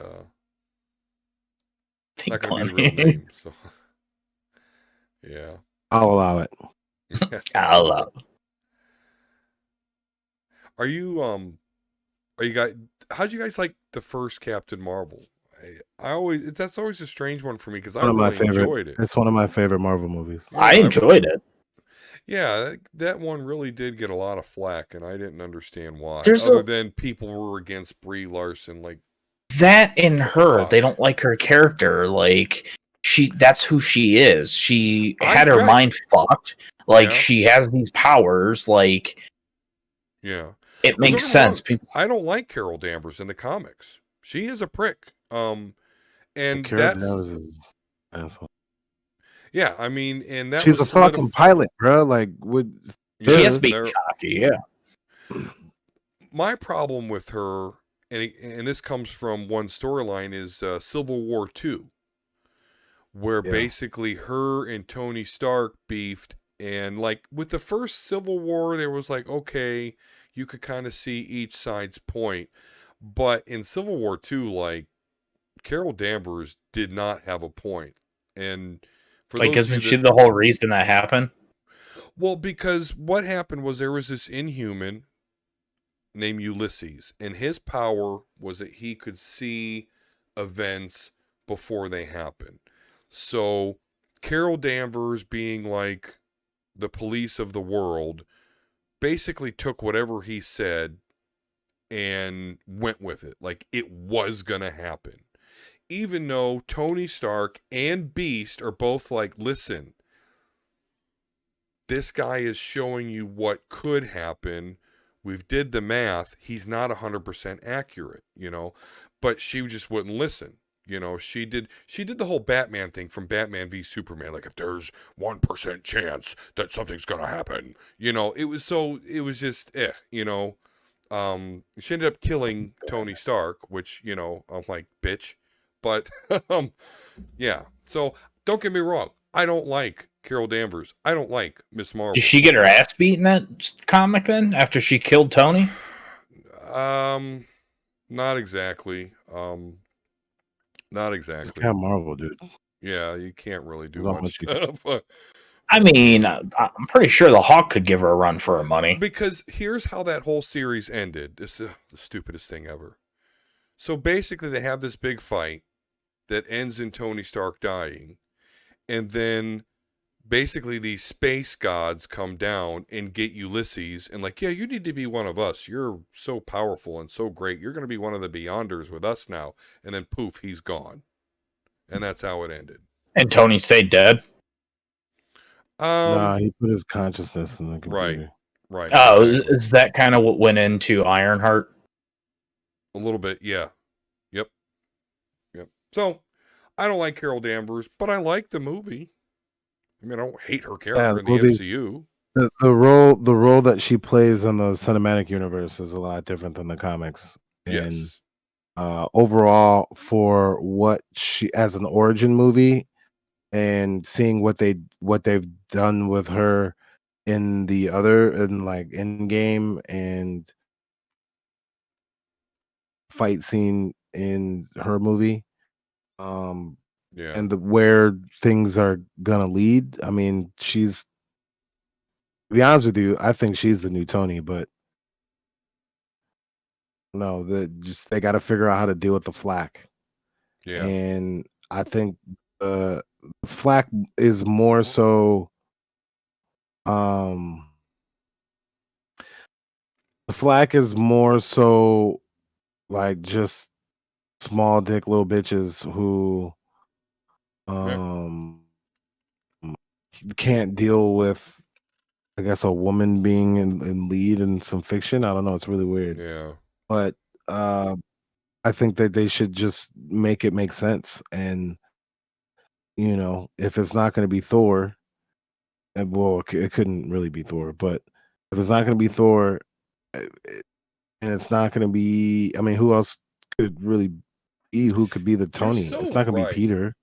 [SPEAKER 1] the real name. So yeah.
[SPEAKER 6] I'll allow it.
[SPEAKER 3] I love.
[SPEAKER 1] Are you guys? How'd you guys like the first Captain Marvel? I always that's always a strange one for me because I
[SPEAKER 6] One of my
[SPEAKER 1] really
[SPEAKER 6] favorite.
[SPEAKER 1] enjoyed it.
[SPEAKER 6] It's one of my favorite Marvel movies.
[SPEAKER 1] Yeah,
[SPEAKER 3] I enjoyed it.
[SPEAKER 1] Yeah, that one really did get a lot of flack, and I didn't understand why.
[SPEAKER 3] There's
[SPEAKER 1] Other
[SPEAKER 3] a-
[SPEAKER 1] than people were against Brie Larson, like
[SPEAKER 3] That in her,
[SPEAKER 1] Fuck.
[SPEAKER 3] they don't like her character. Like that's who she is. She had her
[SPEAKER 1] Right.
[SPEAKER 3] mind fucked. Like
[SPEAKER 1] Yeah.
[SPEAKER 3] she has these powers. Like
[SPEAKER 1] yeah.
[SPEAKER 3] it
[SPEAKER 1] Well,
[SPEAKER 3] makes
[SPEAKER 1] don't get me wrong,
[SPEAKER 3] sense. People,
[SPEAKER 1] I don't like Carol Danvers in the comics. She is a prick. And
[SPEAKER 6] Carol
[SPEAKER 1] that's
[SPEAKER 6] Danvers is an asshole.
[SPEAKER 1] yeah. I mean, and that
[SPEAKER 6] She's
[SPEAKER 1] was
[SPEAKER 6] a fucking pilot, bro. Like,
[SPEAKER 3] she has to be
[SPEAKER 1] there-
[SPEAKER 3] cocky. Yeah.
[SPEAKER 1] my problem with her, and this comes from one storyline, is Civil War 2, where
[SPEAKER 6] Yeah.
[SPEAKER 1] basically her and Tony Stark beefed, and like with the first Civil War, there was like, okay, you could kind of see each side's point, but in Civil War 2, like Carol Danvers did not have a point, and for
[SPEAKER 3] Like,
[SPEAKER 1] those of
[SPEAKER 3] isn't
[SPEAKER 1] you
[SPEAKER 3] she
[SPEAKER 1] that,
[SPEAKER 3] the whole reason that happened?
[SPEAKER 1] well, because what happened was there was this Inhuman named Ulysses, and his power was that he could see events before they happen. So Carol Danvers, being like the police of the world, basically took whatever he said and went with it. Like it was gonna happen. Even though Tony Stark and Beast are both like, listen, this guy is showing you what could happen. We've did the math. He's not 100% accurate, but she just wouldn't listen. She did the whole Batman thing from Batman v Superman. Like, if there's 1% chance that something's going to happen, it was just, she ended up killing Tony Stark, which, I'm like, bitch. But, yeah. So don't get me wrong. I don't like Carol Danvers. I don't like Miss Marvel.
[SPEAKER 3] Did she get her ass beat in that comic then after she killed Tony?
[SPEAKER 1] Not exactly. Not
[SPEAKER 6] It's
[SPEAKER 1] exactly.
[SPEAKER 6] Captain Marvel, dude.
[SPEAKER 1] Yeah, you can't really do
[SPEAKER 6] Not
[SPEAKER 1] much
[SPEAKER 6] much
[SPEAKER 1] stuff.
[SPEAKER 3] I mean, I'm pretty sure the Hawk could give her a run for her money.
[SPEAKER 1] Because here's how that whole series ended. This is the stupidest thing ever. So basically, they have this big fight that ends in Tony Stark dying, and then basically these space gods come down and get Ulysses and like, yeah, you need to be one of us. You're so powerful and so great. You're going to be one of the Beyonders with us now. And then poof, he's gone. And that's how it ended.
[SPEAKER 3] And Tony stayed dead?
[SPEAKER 6] Nah, he put his consciousness in the computer.
[SPEAKER 1] Right.
[SPEAKER 3] Oh,
[SPEAKER 1] exactly.
[SPEAKER 3] is that kind of what went into Ironheart?
[SPEAKER 1] A little bit, yeah. Yep. So, I don't like Carol Danvers, but I like the movie. I mean, I don't hate her character in the MCU.
[SPEAKER 6] The role that she plays in the cinematic universe is a lot different than the comics. And
[SPEAKER 1] Yes.
[SPEAKER 6] overall, for what she as an origin movie, and seeing what they've done with her in like Endgame and fight scene in her movie,
[SPEAKER 1] Yeah.
[SPEAKER 6] and where things are gonna lead. I mean, to be honest with you, I think she's the new Tony, but no, they got to figure out how to deal with the flack.
[SPEAKER 1] Yeah.
[SPEAKER 6] And I think the flack is more so, the flack is more so like just small dick little bitches who um can't deal with, I guess, a woman being in lead in some fiction. I don't know. It's really weird.
[SPEAKER 1] Yeah.
[SPEAKER 6] But I think that they should just make it make sense. And, if it's not going to be Thor, well, it couldn't really be Thor, but if it's not going to be Thor, and it's not going to be, I mean, who else could really be? Who could be the
[SPEAKER 1] You're
[SPEAKER 6] Tony?
[SPEAKER 1] so
[SPEAKER 6] It's not going to be
[SPEAKER 1] right.
[SPEAKER 6] Peter.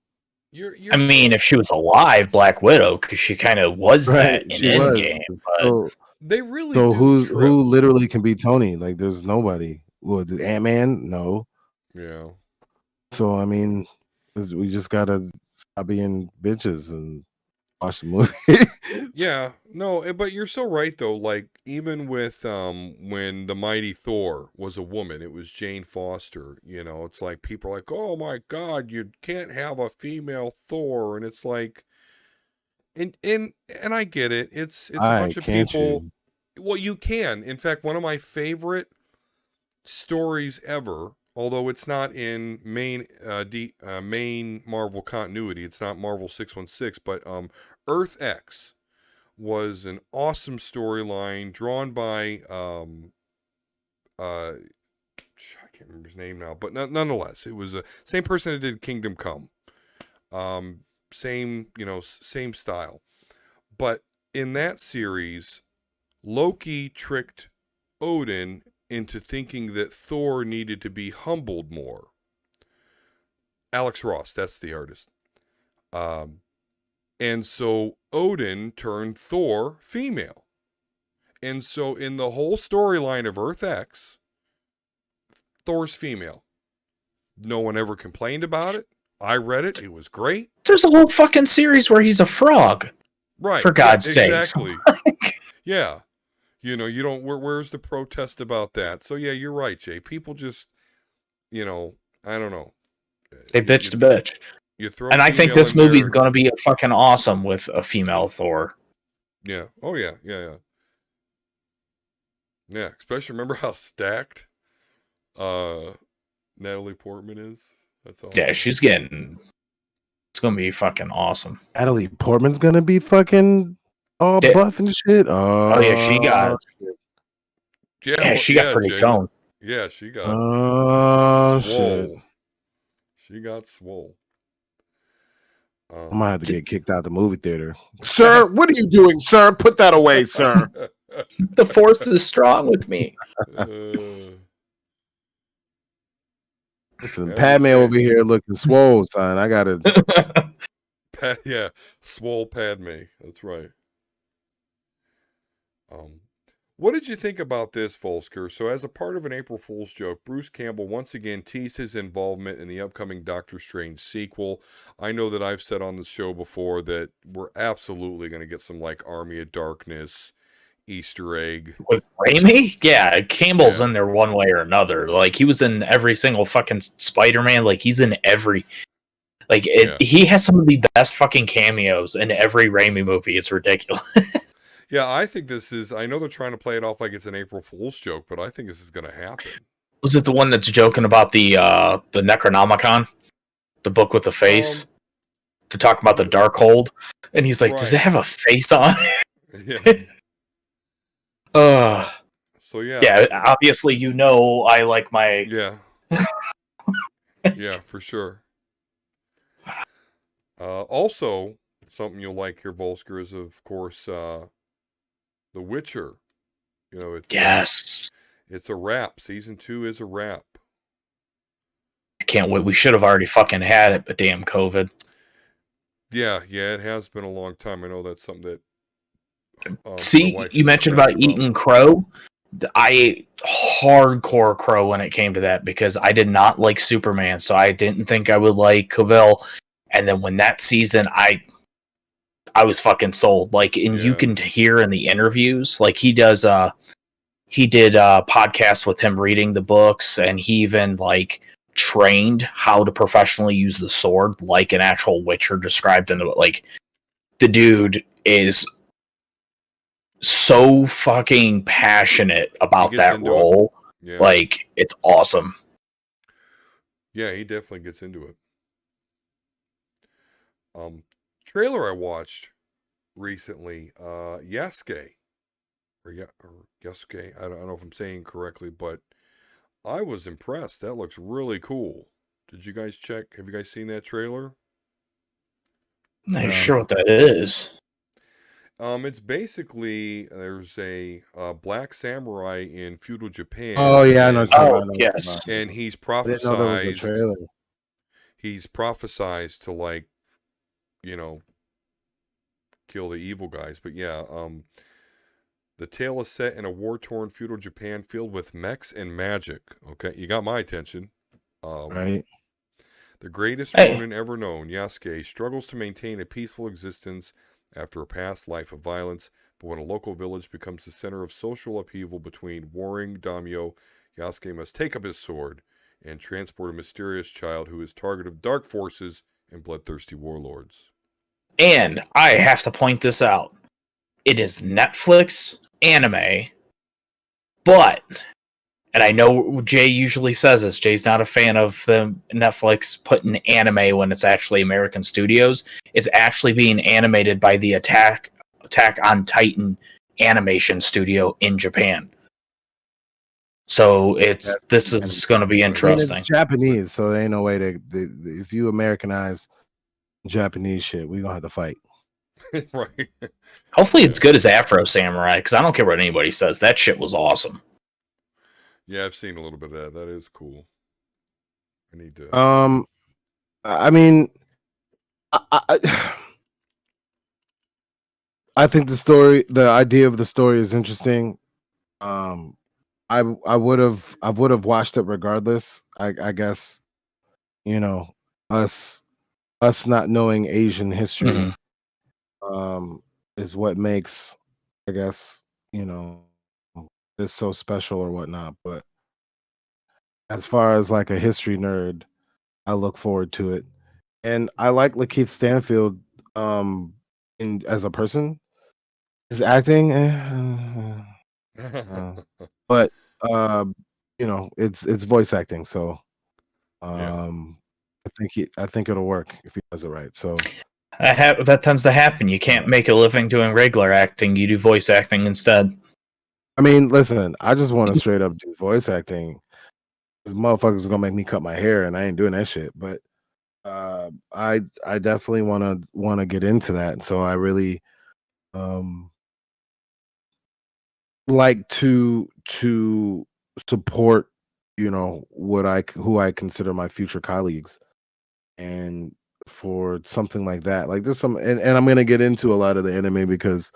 [SPEAKER 1] You're
[SPEAKER 3] I mean,
[SPEAKER 1] so,
[SPEAKER 3] if she was alive, Black Widow, because she kind of was
[SPEAKER 6] Right,
[SPEAKER 3] that in
[SPEAKER 6] she was.
[SPEAKER 3] Endgame. But
[SPEAKER 6] So,
[SPEAKER 1] they really
[SPEAKER 6] so
[SPEAKER 1] do
[SPEAKER 6] who
[SPEAKER 1] trip.
[SPEAKER 6] literally can be Tony? Like, there's nobody. Well, Ant-Man? No.
[SPEAKER 1] Yeah.
[SPEAKER 6] So, I mean, we just gotta stop being bitches and watch the movie.
[SPEAKER 1] Yeah, no, but you're so right though. Like even with when the mighty Thor was a woman, it was Jane Foster. It's like people are like, "Oh my God, you can't have a female Thor," and it's like, and I get it. It's a bunch of
[SPEAKER 6] Can't
[SPEAKER 1] people.
[SPEAKER 6] you?
[SPEAKER 1] Well, you can. In fact, one of my favorite stories ever, although it's not in main Marvel continuity. It's not Marvel 616, but Earth X was an awesome storyline drawn by I can't remember his name now, but nonetheless, it was the same person that did Kingdom Come. Same style. But in that series, Loki tricked Odin into thinking that Thor needed to be humbled more. Alex Ross, that's the artist. And so Odin turned Thor female. And so in the whole storyline of Earth X, Thor's female. No one ever complained about it. I read it. It was great.
[SPEAKER 3] there's a whole fucking series where he's a frog.
[SPEAKER 1] Right.
[SPEAKER 3] For God's sake.
[SPEAKER 1] Exactly. Yeah. You don't, where's the protest about that? So yeah, you're right, Jay. People just, I don't know.
[SPEAKER 3] They bitch to bitch.
[SPEAKER 1] You throw
[SPEAKER 3] And I think
[SPEAKER 1] female
[SPEAKER 3] this
[SPEAKER 1] in
[SPEAKER 3] movie's
[SPEAKER 1] there.
[SPEAKER 3] going to be fucking awesome with a female Thor.
[SPEAKER 1] Yeah. Oh yeah. Yeah. Yeah. Especially remember how stacked Natalie Portman is. That's awesome.
[SPEAKER 3] Yeah, she's getting. It's going to be fucking awesome.
[SPEAKER 6] Natalie Portman's gonna be fucking all buff and shit.
[SPEAKER 3] Oh yeah, she got. Yeah, she got pretty
[SPEAKER 1] Jay.
[SPEAKER 3] toned.
[SPEAKER 1] Yeah, she got
[SPEAKER 6] Oh
[SPEAKER 1] swole.
[SPEAKER 6] shit!
[SPEAKER 1] She got swole.
[SPEAKER 6] I might have to get kicked out of the movie theater. Sir, what are you doing, sir? Put that away, sir.
[SPEAKER 3] The force is strong with me.
[SPEAKER 6] Listen, Padme over here looking swole, son. I gotta.
[SPEAKER 1] Yeah, swole Padme. That's right. What did you think about this, Volsker? So, as a part of an April Fool's joke, Bruce Campbell once again teased his involvement in the upcoming Doctor Strange sequel. I know that I've said on the show before that we're absolutely going to get some like Army of Darkness Easter egg.
[SPEAKER 3] With Raimi? Yeah, Campbell's in there one way or another. Like, he was in every single fucking Spider-Man. Like, he's in every... Like, he has some of the best fucking cameos in every Raimi movie. It's ridiculous.
[SPEAKER 1] Yeah, I think this is... I know they're trying to play it off like it's an April Fool's joke, but I think this is going to happen.
[SPEAKER 3] Was it the one that's joking about the Necronomicon? The book with the face? To talk about the Darkhold? And he's like, does it have a face on it?
[SPEAKER 1] Yeah. So, yeah.
[SPEAKER 3] Yeah, obviously I like my...
[SPEAKER 1] Yeah. Yeah, for sure. Also, something you'll like here, Volsker, is, of course, The Witcher.
[SPEAKER 3] Yes.
[SPEAKER 1] It's a wrap. Season 2 is a wrap.
[SPEAKER 3] I can't wait. We should have already fucking had it, but damn COVID.
[SPEAKER 1] Yeah, it has been a long time. I know that's something that...
[SPEAKER 3] See, you mentioned about eating crow. I ate hardcore crow when it came to that because I did not like Superman, so I didn't think I would like Cavill. And then when that season, I was fucking sold. Like, and you can hear in the interviews, like he did a podcast with him reading the books, and he even like trained how to professionally use the sword, like an actual Witcher described in the like. The dude is so fucking passionate about that role.
[SPEAKER 1] Yeah.
[SPEAKER 3] Like, it's awesome.
[SPEAKER 1] Yeah, he definitely gets into it. Trailer I watched recently, Yasuke, or Yasuke. I don't know if I'm saying correctly, but I was impressed. That looks really cool. Did you guys check? Have you guys seen that trailer?
[SPEAKER 3] Not sure what that is.
[SPEAKER 1] It's basically there's a black samurai in feudal Japan.
[SPEAKER 6] Oh yeah, I know.
[SPEAKER 1] and,
[SPEAKER 3] Yes.
[SPEAKER 1] and he's
[SPEAKER 6] I didn't know there was a
[SPEAKER 1] prophesized.
[SPEAKER 6] trailer.
[SPEAKER 1] He's prophesized to, like, you know, kill the evil guys. But yeah, the tale is set in a war-torn feudal Japan filled with mechs and magic. Okay, you got my attention.
[SPEAKER 6] Right.
[SPEAKER 1] The greatest
[SPEAKER 3] Hey.
[SPEAKER 1] Ronin ever known, Yasuke, struggles to maintain a peaceful existence after a past life of violence, but when a local village becomes the center of social upheaval between warring daimyo, Yasuke must take up his sword and transport a mysterious child who is target of dark forces and bloodthirsty warlords.
[SPEAKER 3] And I have to point this out. It is Netflix anime, but, and I know Jay usually says this, Jay's not a fan of the Netflix putting anime when it's actually American studios. It's actually being animated by the Attack on Titan animation studio in Japan. So this is going to be
[SPEAKER 6] I mean,
[SPEAKER 3] interesting.
[SPEAKER 6] it's Japanese, so there ain't no way to. If you Americanize Japanese shit, we gonna have to fight.
[SPEAKER 1] Right.
[SPEAKER 3] Hopefully it's good as Afro Samurai, because I don't care what anybody says. That shit was awesome.
[SPEAKER 1] Yeah, I've seen a little bit of that. That is cool. I need to.
[SPEAKER 6] I mean, I think the idea of the story is interesting. I would have watched it regardless. I guess, you know, us not knowing Asian history, is what makes, I guess, this so special or whatnot. But as far as like a history nerd, I look forward to it, and I like Lakeith Stanfield as a person. His acting, but it's voice acting, so
[SPEAKER 1] Yeah.
[SPEAKER 6] I think it'll work if he does it right. So
[SPEAKER 3] That tends to happen. You can't make a living doing regular acting. You do voice acting instead.
[SPEAKER 6] I mean, listen, I just want to straight up do voice acting. This motherfuckers are gonna make me cut my hair, and I ain't doing that shit. But I definitely want to get into that. So I really like to support, who I consider my future colleagues, and for something like that, like there's some, and I'm gonna get into a lot of the anime because,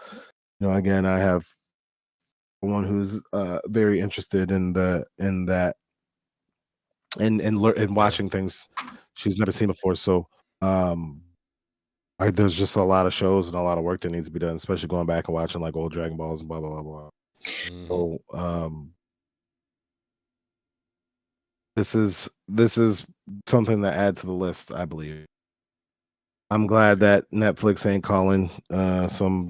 [SPEAKER 6] again, I have one who's very interested in that and watching things she's never seen before. So there's just a lot of shows and a lot of work that needs to be done, especially going back and watching like old Dragon Balls and blah blah blah blah. So this is something to add to the list, I believe. I'm glad that Netflix ain't calling some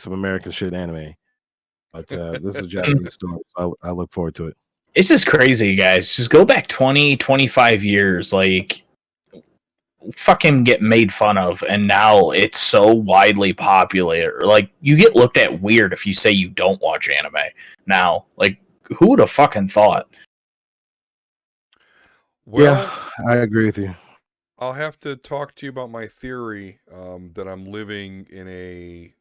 [SPEAKER 6] American shit anime, but this is a Japanese story. So I look forward to it.
[SPEAKER 3] It's just crazy, guys. Just go back 20, 25 years. Like, fucking get made fun of, and now it's so widely popular. Like, you get looked at weird if you say you don't watch anime now. Like, who would have fucking thought?
[SPEAKER 1] Well,
[SPEAKER 6] yeah, I agree with you.
[SPEAKER 1] I'll have to talk to you about my theory that I'm living in a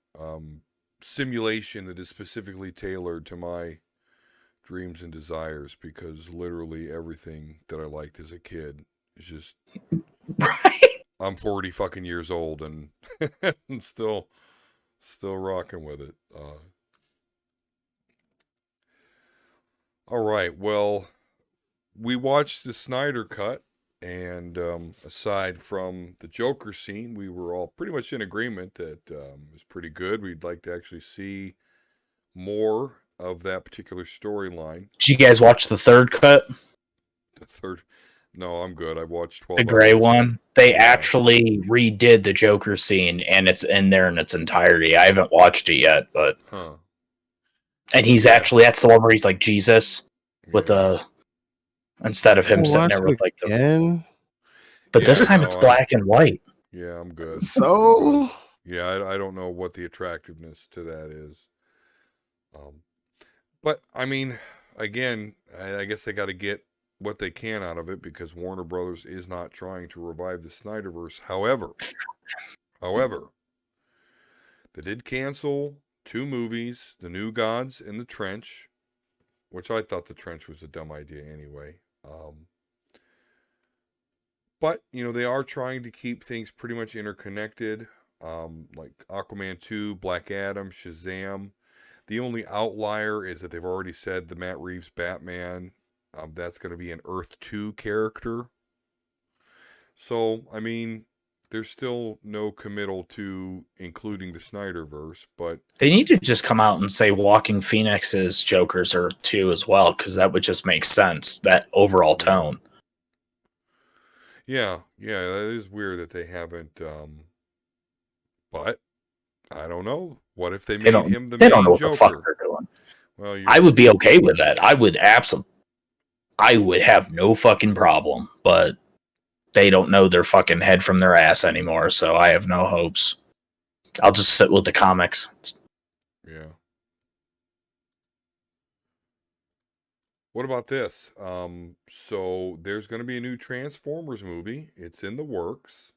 [SPEAKER 1] simulation that is specifically tailored to my dreams and desires, because literally everything that I liked as a kid is just
[SPEAKER 3] Right?
[SPEAKER 1] I'm 40 fucking years old and I'm still rocking with it. All right, well, we watched the Snyder Cut, and aside from the Joker scene, we were all pretty much in agreement that it was pretty good. We'd like to actually see more of that particular storyline.
[SPEAKER 3] Did you guys watch the third cut?
[SPEAKER 1] The third, no, I'm good. I've watched 12
[SPEAKER 3] The gray
[SPEAKER 1] hours.
[SPEAKER 3] one? They actually redid the Joker scene, and it's in there in its entirety. I haven't watched it yet, but and he's actually, that's the one where he's like Jesus with a instead of him sitting
[SPEAKER 6] Watch
[SPEAKER 3] there with
[SPEAKER 6] it
[SPEAKER 3] like the.
[SPEAKER 6] again.
[SPEAKER 3] But this
[SPEAKER 1] Yeah,
[SPEAKER 3] time
[SPEAKER 1] no,
[SPEAKER 3] it's black and white.
[SPEAKER 1] yeah, I'm good. I'm
[SPEAKER 6] So
[SPEAKER 1] good. Yeah, I don't know what the attractiveness to that is. But I mean, again, I guess they got to get what they can out of it because Warner Brothers is not trying to revive the Snyderverse. However, they did cancel 2 movies, The New Gods and The Trench, which I thought The Trench was a dumb idea anyway. But, they are trying to keep things pretty much interconnected, like Aquaman 2, Black Adam, Shazam. The only outlier is that they've already said the Matt Reeves Batman, that's going to be an Earth 2 character. So, I mean, there's still no committal to including the Snyderverse, but
[SPEAKER 3] They need to just come out and say Walking Phoenix's Jokers are 2 as well, because that would just make sense, that overall tone.
[SPEAKER 1] yeah, that is weird that they haven't, but I don't know. What if they made him the
[SPEAKER 3] They don't know
[SPEAKER 1] main
[SPEAKER 3] what the fuck
[SPEAKER 1] Joker?
[SPEAKER 3] they're doing.
[SPEAKER 1] Well,
[SPEAKER 3] I would be okay with that. I would have no fucking problem, but they don't know their fucking head from their ass anymore, so I have no hopes. I'll just sit with the comics.
[SPEAKER 1] Yeah. What about this? So there's going to be a new Transformers movie. It's in the works.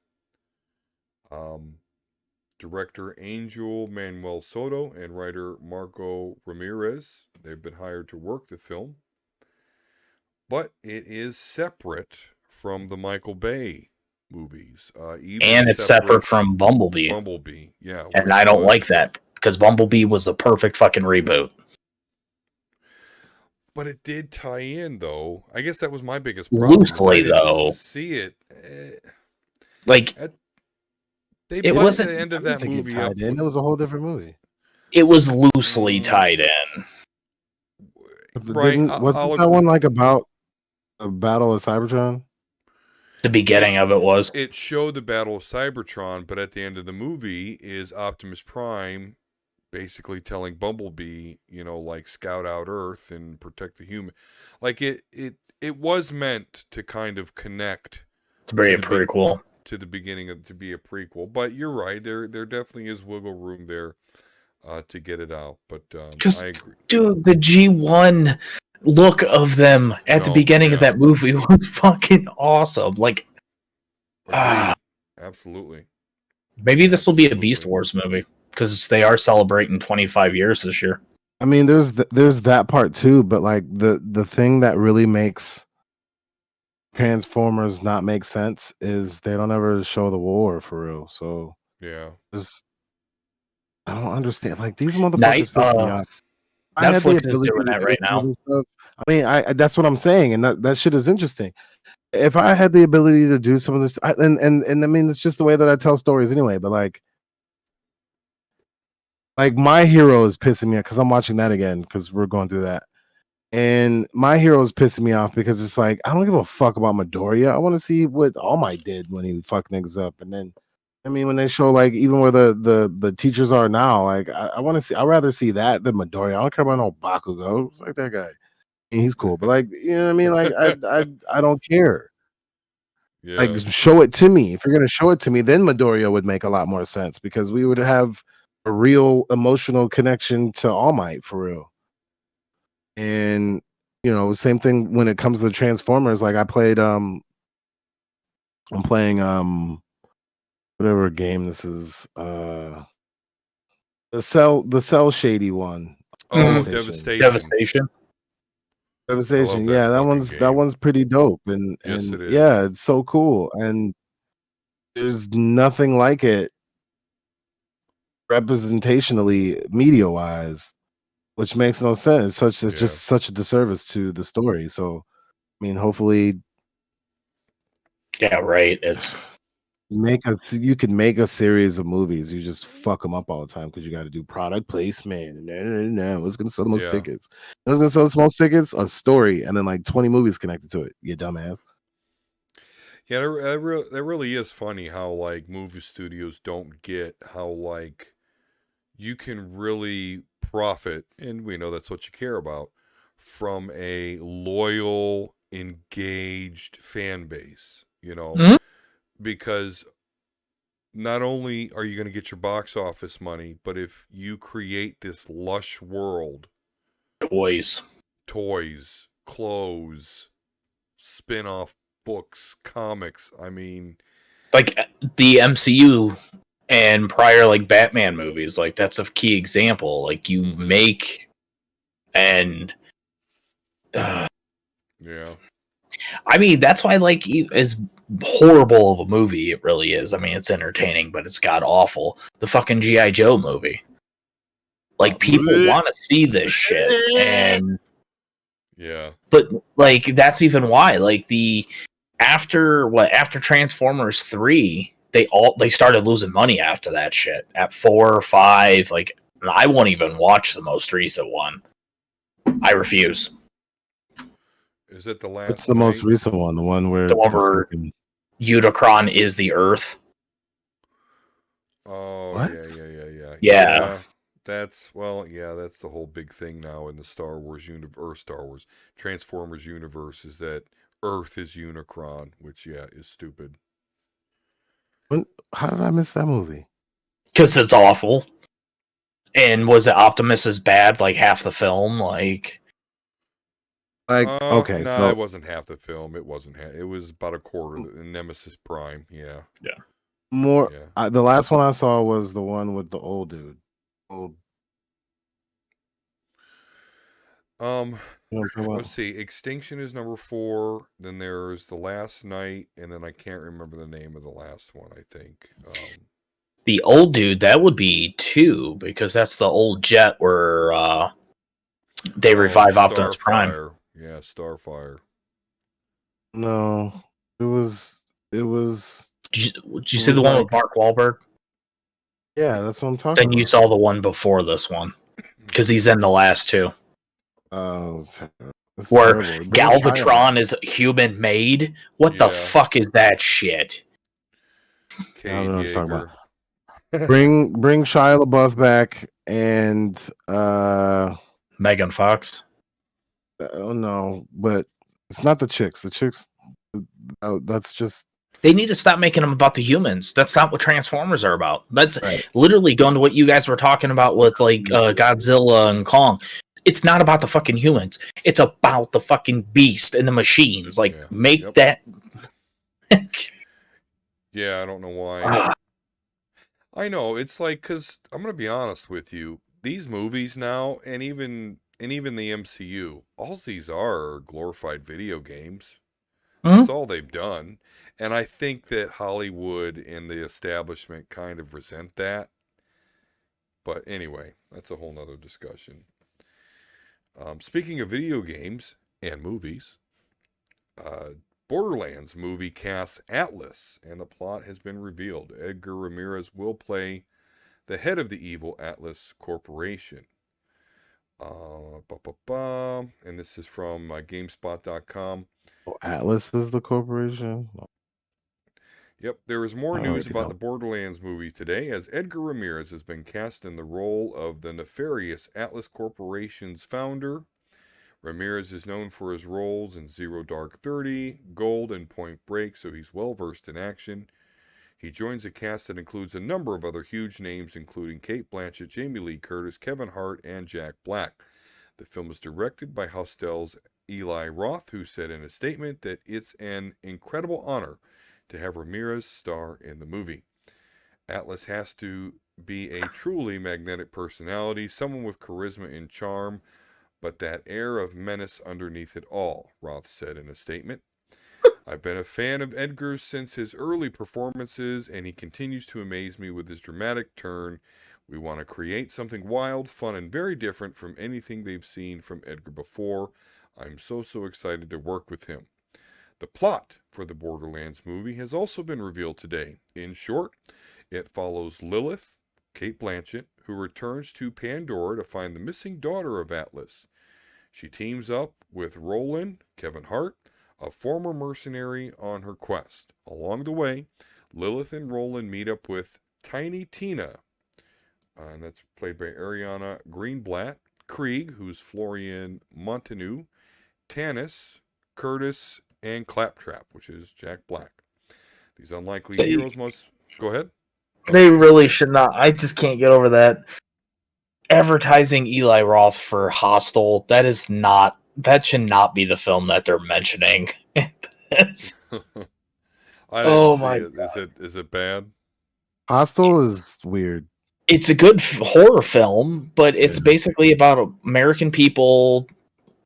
[SPEAKER 1] Director Angel Manuel Soto and writer Marco Ramirez, they've been hired to work the film. But it is separate from the Michael Bay movies.
[SPEAKER 3] And it's separate from Bumblebee.
[SPEAKER 1] Yeah.
[SPEAKER 3] And I don't like that, because Bumblebee was the perfect fucking reboot.
[SPEAKER 1] But it did tie in, though. I guess that was my biggest problem.
[SPEAKER 3] Loosely, though.
[SPEAKER 1] See it.
[SPEAKER 3] It wasn't
[SPEAKER 1] the end of that movie
[SPEAKER 6] it tied in. It was a whole different movie.
[SPEAKER 3] It was loosely tied in.
[SPEAKER 1] Right.
[SPEAKER 6] Wasn't that one like about a battle of Cybertron?
[SPEAKER 3] The beginning of it was.
[SPEAKER 1] It showed the Battle of Cybertron, but at the end of the movie is Optimus Prime basically telling Bumblebee, scout out Earth and protect the human. Like it was meant to kind of connect
[SPEAKER 3] to be a prequel.
[SPEAKER 1] To the beginning to be a prequel. But you're right, there definitely is wiggle room there to get it out. But I agree.
[SPEAKER 3] Dude, the G1 look of them at the beginning of that movie was fucking awesome.
[SPEAKER 1] Absolutely.
[SPEAKER 3] Maybe this will be a Beast Wars movie, because they are celebrating 25 years this year.
[SPEAKER 6] I mean, there's that part too, but like the thing that really makes Transformers not make sense is they don't ever show the war for real. So
[SPEAKER 1] yeah,
[SPEAKER 6] I don't understand. Like these motherfuckers piss me off.
[SPEAKER 3] Netflix is doing that right now.
[SPEAKER 6] I mean, that's what I'm saying, and that shit is interesting. If I had the ability to do some of this, and I mean, it's just the way that I tell stories anyway. But like My Hero is pissing me off because I'm watching that again because we're going through that. And My Hero is pissing me off because it's like I don't give a fuck about Midoriya. I want to see what All Might did when he fucked niggas up. And then, I mean, when they show like even where the teachers are now, like I want to see. I'd rather see that than Midoriya. I don't care about no Bakugo. It's like that guy. And he's cool, but like you know what I mean. Like I don't care.
[SPEAKER 1] Yeah.
[SPEAKER 6] Like show it to me. If you're gonna show it to me, then Midoriya would make a lot more sense because we would have a real emotional connection to All Might for real. And same thing when it comes to Transformers. Like I'm playing whatever game this is, the cell shady one.
[SPEAKER 1] Oh, Devastation.
[SPEAKER 6] Yeah, that one's pretty dope. And
[SPEAKER 1] it is.
[SPEAKER 6] Yeah, it's so cool. And there's nothing like it representationally media wise, which makes no sense. It's just such a disservice to the story. So I mean, hopefully
[SPEAKER 3] it's
[SPEAKER 6] you can make a series of movies. You just fuck them up all the time because you got to do product placement. No, what's gonna sell the most tickets? What's gonna sell the most tickets? A story, and then like 20 movies connected to it. You dumbass.
[SPEAKER 1] Yeah, that really is funny how like movie studios don't get how like you can really profit, and we know that's what you care about, from a loyal engaged fan base,
[SPEAKER 3] Mhm.
[SPEAKER 1] because not only are you going to get your box office money, but if you create this lush world,
[SPEAKER 3] Toys.
[SPEAKER 1] toys, clothes, spin-off books, comics, I mean,
[SPEAKER 3] Like the MCU and prior like Batman movies, like that's a key example. Like you make and
[SPEAKER 1] yeah.
[SPEAKER 3] I mean that's why like as horrible of a movie it really is. I mean it's entertaining, but it's god awful. The fucking GI Joe movie. Like people want to see this shit, and
[SPEAKER 1] Yeah.
[SPEAKER 3] but like that's even why like the after Transformers 3 they started losing money after that shit at 4 or 5 like I won't even watch the most recent one. I refuse.
[SPEAKER 1] Is it the last
[SPEAKER 6] What's the most
[SPEAKER 1] night?
[SPEAKER 6] recent one? The one where
[SPEAKER 3] The one
[SPEAKER 6] the
[SPEAKER 3] where
[SPEAKER 6] fucking
[SPEAKER 3] Unicron is the Earth.
[SPEAKER 1] Oh,
[SPEAKER 6] What?
[SPEAKER 1] yeah.
[SPEAKER 3] Yeah.
[SPEAKER 1] That's that's the whole big thing now in the Star Wars Transformers universe, is that Earth is Unicron, which is stupid.
[SPEAKER 6] how did I miss that movie?
[SPEAKER 3] Because it's awful. And was it Optimus is bad like half the film? Like
[SPEAKER 6] Okay,
[SPEAKER 1] Nah,
[SPEAKER 6] so
[SPEAKER 1] it wasn't half the film. It wasn't it was about a quarter. Nemesis Prime, yeah.
[SPEAKER 6] more.
[SPEAKER 1] Yeah.
[SPEAKER 6] The last one I saw was the one with the old dude. Old, you know what I'm talking
[SPEAKER 1] Let's
[SPEAKER 6] about?
[SPEAKER 1] see. Extinction is number 4. Then there's The Last Night, and then I can't remember the name of the last one, I think.
[SPEAKER 3] the old dude, that would be 2 because that's the old jet where they revive Optimus Prime.
[SPEAKER 1] Starfire. Yeah, Starfire.
[SPEAKER 6] No, it was. It was.
[SPEAKER 3] Did you
[SPEAKER 6] It
[SPEAKER 3] see the
[SPEAKER 6] was
[SPEAKER 3] one
[SPEAKER 6] like,
[SPEAKER 3] with Mark Wahlberg?
[SPEAKER 6] yeah, that's what I'm talking
[SPEAKER 3] Then you
[SPEAKER 6] about.
[SPEAKER 3] saw the one before this one because he's in the last 2.
[SPEAKER 6] Oh, it's
[SPEAKER 3] Where
[SPEAKER 6] terrible. Bring Shia back.
[SPEAKER 3] Galvatron is human made. What the
[SPEAKER 1] Yeah.
[SPEAKER 3] fuck is that shit?
[SPEAKER 6] I don't
[SPEAKER 1] Cade
[SPEAKER 6] know what you're talking about.
[SPEAKER 1] Yeager.
[SPEAKER 6] Bring Shia LaBeouf back and
[SPEAKER 3] Megan Fox.
[SPEAKER 6] oh no, but it's not the chicks. The chicks, that's just
[SPEAKER 3] They need to stop making them about the humans. That's not what Transformers are about. That's
[SPEAKER 6] right.
[SPEAKER 3] literally going to what you guys were talking about with like Godzilla and Kong. It's not about the fucking humans. It's about the fucking beast and the machines. Like
[SPEAKER 1] Yeah.
[SPEAKER 3] make
[SPEAKER 1] Yep.
[SPEAKER 3] that.
[SPEAKER 1] Yeah, I don't know why.
[SPEAKER 3] Ah,
[SPEAKER 1] I know, it's like, because I'm going to be honest with you. These movies now, and even the MCU, all these are glorified video games. That's
[SPEAKER 3] mhm.
[SPEAKER 1] all they've done. And I think that Hollywood and the establishment kind of resent that. But anyway, that's a whole nother discussion. Speaking of video games and movies, uh, Borderlands movie casts Atlas, and the plot has been revealed. Edgar Ramirez will play the head of the evil Atlas Corporation. And this is from GameSpot.com.
[SPEAKER 6] Oh, Atlas is the corporation.
[SPEAKER 1] Yep, there is more
[SPEAKER 6] I
[SPEAKER 1] news
[SPEAKER 6] already
[SPEAKER 1] about
[SPEAKER 6] know.
[SPEAKER 1] the Borderlands movie today, as Edgar Ramirez has been cast in the role of the nefarious Atlas Corporation's founder. Ramirez is known for his roles in Zero Dark 30, Gold, and Point Break, so he's well versed in action. He joins a cast that includes a number of other huge names, including Cate Blanchett, Jamie Lee Curtis, Kevin Hart, and Jack Black. The film is directed by Hostel's Eli Roth, who said in a statement that it's an incredible honor to have Ramirez star in the movie. Atlas has to be a truly magnetic personality, someone with charisma and charm, but that air of menace underneath it all, Roth said in a statement. I've been a fan of Edgar's since his early performances, and he continues to amaze me with his dramatic turn. We want to create something wild, fun, and very different from anything they've seen from Edgar before. I'm so excited to work with him. The plot for the Borderlands movie has also been revealed today. In short, it follows Lilith, Cate Blanchett, who returns to Pandora to find the missing daughter of Atlas. She teams up with Roland, Kevin Hart, a former mercenary, on her quest. Along the way, Lilith and Roland meet up with Tiny Tina, and that's played by Ariana Greenblatt, Krieg, who's Florian Montagu, Tanis, Curtis, and Claptrap, which is Jack Black. These unlikely
[SPEAKER 3] They-
[SPEAKER 1] heroes must... Go ahead.
[SPEAKER 3] They really should not. I just can't get over that. Advertising Eli Roth for Hostel, that should not be the film that they're mentioning. It's-
[SPEAKER 1] I didn't
[SPEAKER 3] Oh
[SPEAKER 1] see
[SPEAKER 3] my
[SPEAKER 1] it. Is it bad?
[SPEAKER 6] Hostel is weird.
[SPEAKER 3] it's a good horror film, but it's
[SPEAKER 6] Yeah.
[SPEAKER 3] basically about American people,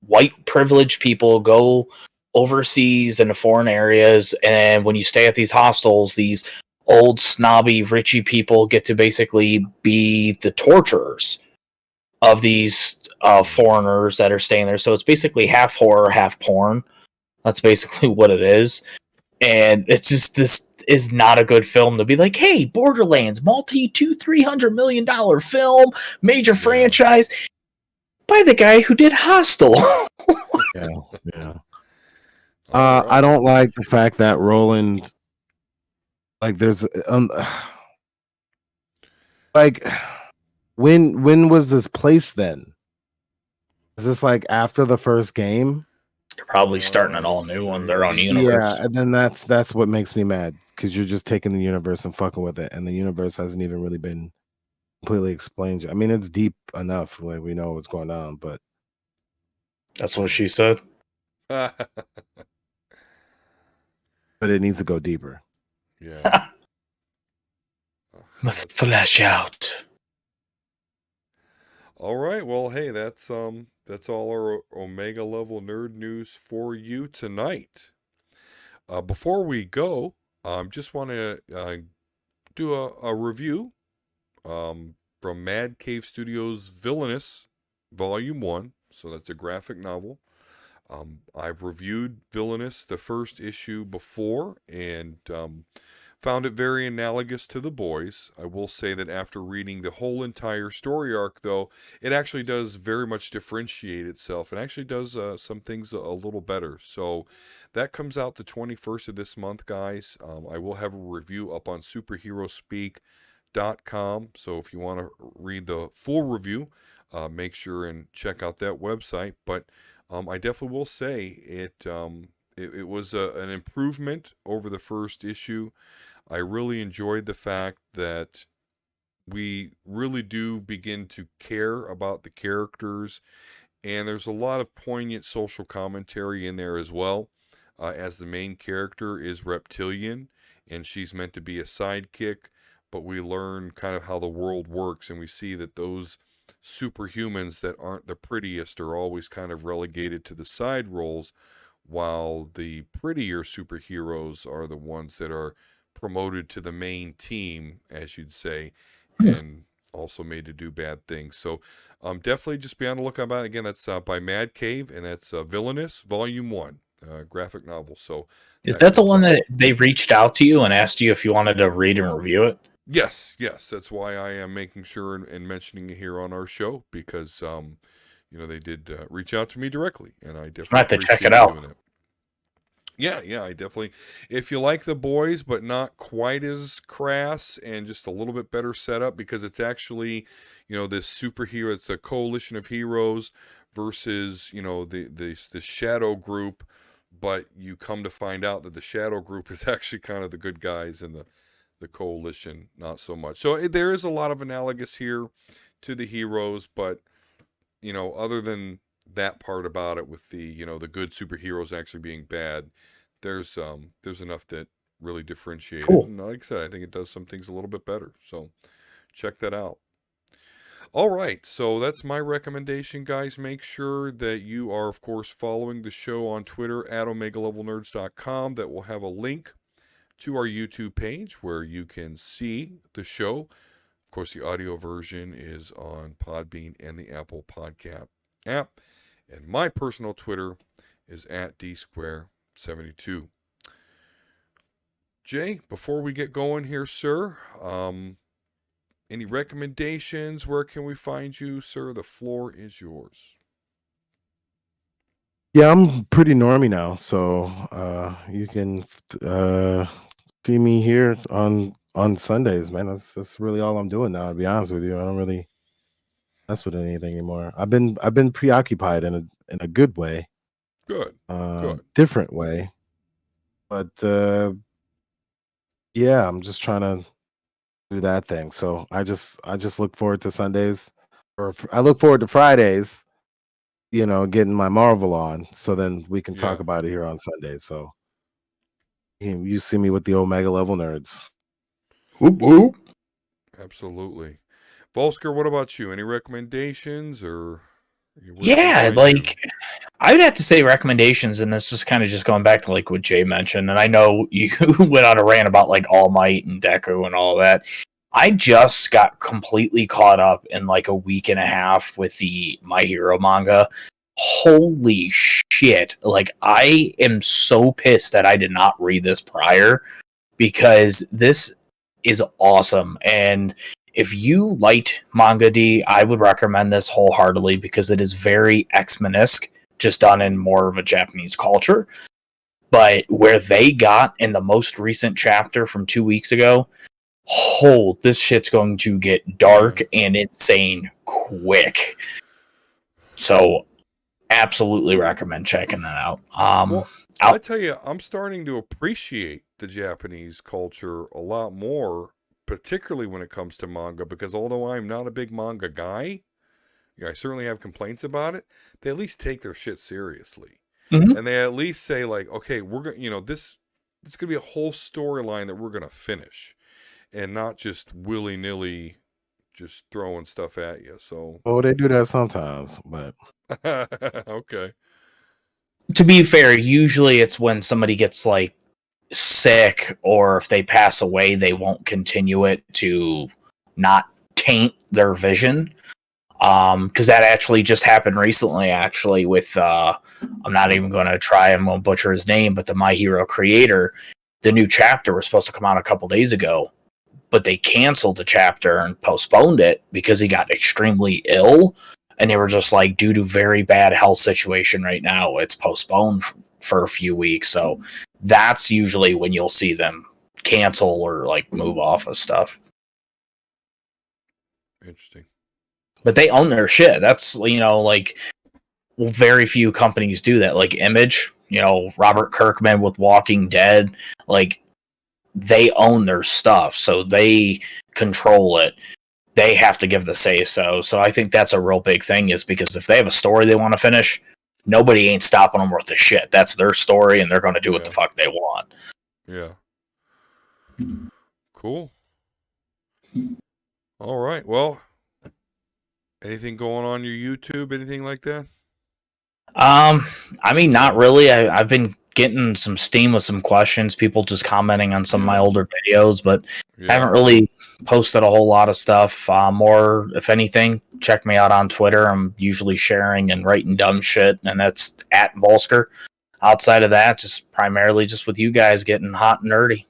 [SPEAKER 3] white privileged people go overseas into foreign areas, and when you stay at these hostels, these old snobby richie people get to basically be the torturers of these foreigners that are staying there. So it's basically half horror, half porn. That's basically what it is. And it's just, this is not a good film to be like, hey, Borderlands, $300 million film, major franchise, by the guy who did Hostel.
[SPEAKER 6] Yeah, yeah.
[SPEAKER 1] All
[SPEAKER 6] I
[SPEAKER 1] right.
[SPEAKER 6] don't like the fact that Roland, like, there's like, when was this placed then? Is this like after the first game?
[SPEAKER 3] They're probably starting an all new one, their own universe.
[SPEAKER 6] Yeah, and then that's what makes me mad, because you're just taking the universe and fucking with it, and the universe hasn't even really been completely explained. I mean, it's deep enough, like we know what's going on, but
[SPEAKER 3] That's what she said.
[SPEAKER 6] it needs to go deeper.
[SPEAKER 1] Yeah.
[SPEAKER 3] Must flesh out.
[SPEAKER 1] All right. Well, hey, that's all our Omega level nerd news for you tonight. Before we go, just want to do a review from Mad Cave Studios' Villainous Volume 1. So that's a graphic novel. I've reviewed Villainous, the first issue, before, and found it very analogous to The Boys. I will say that after reading the whole entire story arc, though, it actually does very much differentiate itself and actually does some things a little better. So that comes out the 21st of this month, guys. I will have a review up on superheroespeak.com. So if you want to read the full review, make sure and check out that website. But I definitely will say it was an improvement over the first issue. I really enjoyed the fact that we really do begin to care about the characters, and there's a lot of poignant social commentary in there as well, as the main character is reptilian, and she's meant to be a sidekick, but we learn kind of how the world works, and we see that those superhumans that aren't the prettiest are always kind of relegated to the side roles, while the prettier superheroes are the ones that are promoted to the main team, as you'd say, and also made to do bad things. So definitely just be on the lookout about it. Again, that's by Mad Cave, and that's Villainous Volume 1, graphic novel. So
[SPEAKER 3] Is that the
[SPEAKER 1] comes
[SPEAKER 3] one
[SPEAKER 1] out.
[SPEAKER 3] that they reached out to you and asked you if you wanted to read and review it?
[SPEAKER 1] Yes. That's why I am making sure and mentioning it here on our show, because they did reach out to me directly, and I definitely
[SPEAKER 3] have to check it
[SPEAKER 1] appreciate
[SPEAKER 3] out.
[SPEAKER 1] doing that. Yeah, I definitely. If you like The Boys, but not quite as crass and just a little bit better setup, because it's actually, this superhero. It's a coalition of heroes versus, the shadow group. But you come to find out that the shadow group is actually kind of the good guys, and the coalition not so much. So there is a lot of analogous here to the heroes, but other than that part about it, with the the good superheroes actually being bad, there's enough that really differentiate
[SPEAKER 3] Cool.
[SPEAKER 1] it. And like I said, I think it does some things a little bit better. So check that out. All right, so that's my recommendation, guys. Make sure that you are, of course, following the show on Twitter at OmegaLevelNerds.com. That will have a link to our YouTube page where you can see the show. Of course, the audio version is on Podbean and the Apple Podcast app. And my personal Twitter is at @DSquare72. Jay, before we get going here, sir, any recommendations? Where can we find you, sir? The floor is yours.
[SPEAKER 6] Yeah, I'm pretty normie now, so you can see me here on Sundays, man. That's really all I'm doing now, to be honest with you. I don't really mess with anything anymore. I've been preoccupied in a good way.
[SPEAKER 1] Good. Good.
[SPEAKER 6] different way. But yeah, I'm just trying to do that thing. So I just look forward to Sundays, I look forward to Fridays. Getting my Marvel on, so then we can talk
[SPEAKER 1] Yeah.
[SPEAKER 6] about it here on Sunday. So you see me with the Omega level nerds.
[SPEAKER 3] Whoop, whoop.
[SPEAKER 1] Absolutely. Volsker, what about you? Any recommendations or where can we
[SPEAKER 3] Yeah,
[SPEAKER 1] find
[SPEAKER 3] like
[SPEAKER 1] you?
[SPEAKER 3] I would have to say recommendations, and this is kind of just going back to like what Jay mentioned. And I know you went on a rant about like All Might and Deku and all that. I just got completely caught up in like a week and a half with the My Hero manga. Holy shit. Like, I am so pissed that I did not read this prior because this is awesome. And if you liked Manga D, I would recommend this wholeheartedly because it is very X-Men-esque, just done in more of a Japanese culture. But where they got in the most recent chapter from 2 weeks ago, this shit's going to get dark and insane quick. So absolutely recommend checking that out.
[SPEAKER 1] Well, I tell you, I'm starting to appreciate the Japanese culture a lot more, particularly when it comes to manga, because although I'm not a big manga guy, I certainly have complaints about it. They at least take their shit seriously.
[SPEAKER 3] Mhm.
[SPEAKER 1] And they at least say like, okay, we're going to, this going to be a whole storyline that we're going to finish and not just willy-nilly just throwing stuff at you. So,
[SPEAKER 6] Oh, they do that sometimes, but
[SPEAKER 1] okay.
[SPEAKER 3] To be fair, usually it's when somebody gets like sick or if they pass away, they won't continue it to not taint their vision. Because that actually just happened recently, actually, with I'm not even going to try and won't butcher his name, but the My Hero creator, the new chapter was supposed to come out a couple days ago, but they canceled the chapter and postponed it because he got extremely ill, and they were just like, due to very bad health situation right now, it's postponed for a few weeks. So that's usually when you'll see them cancel or like move off of stuff.
[SPEAKER 1] Interesting.
[SPEAKER 3] But they own their shit. That's, like, very few companies do that. Like Image, Robert Kirkman with Walking Dead, like, they own their stuff, so they control it. They have to give the say so. So I think that's a real big thing, is because if they have a story they want to finish, nobody ain't stopping them worth of shit. That's their story, and they're going to do what the fuck they want.
[SPEAKER 1] Yeah. Cool. All right. Well, anything going on your YouTube? Anything like that?
[SPEAKER 3] I mean, not really. I've been getting some steam with some questions, people just commenting on some of my older videos, but I haven't really posted a whole lot of stuff. More, if anything, check me out on Twitter. I'm usually sharing and writing dumb shit, and that's at Volsker. Outside of that, just primarily just with you guys getting hot and nerdy.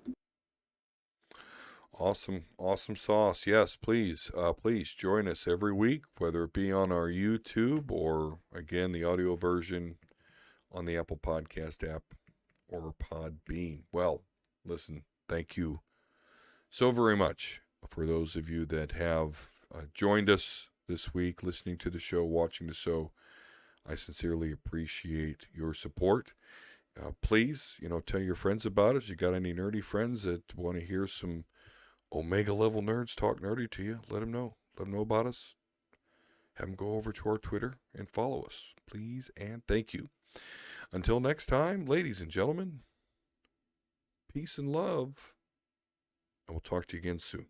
[SPEAKER 1] Awesome sauce. Yes, please join us every week, whether it be on our YouTube or again the audio version on the Apple Podcast app or Podbean. Well, listen, thank you so very much for those of you that have joined us this week, listening to the show, watching the show. I sincerely appreciate your support. Please, tell your friends about us. You got any nerdy friends that want to hear some Omega level nerds talk nerdy to you? Let them know. Let them know about us. Have them go over to our Twitter and follow us, please and thank you. Until next time, ladies and gentlemen, peace and love, and we'll talk to you again soon.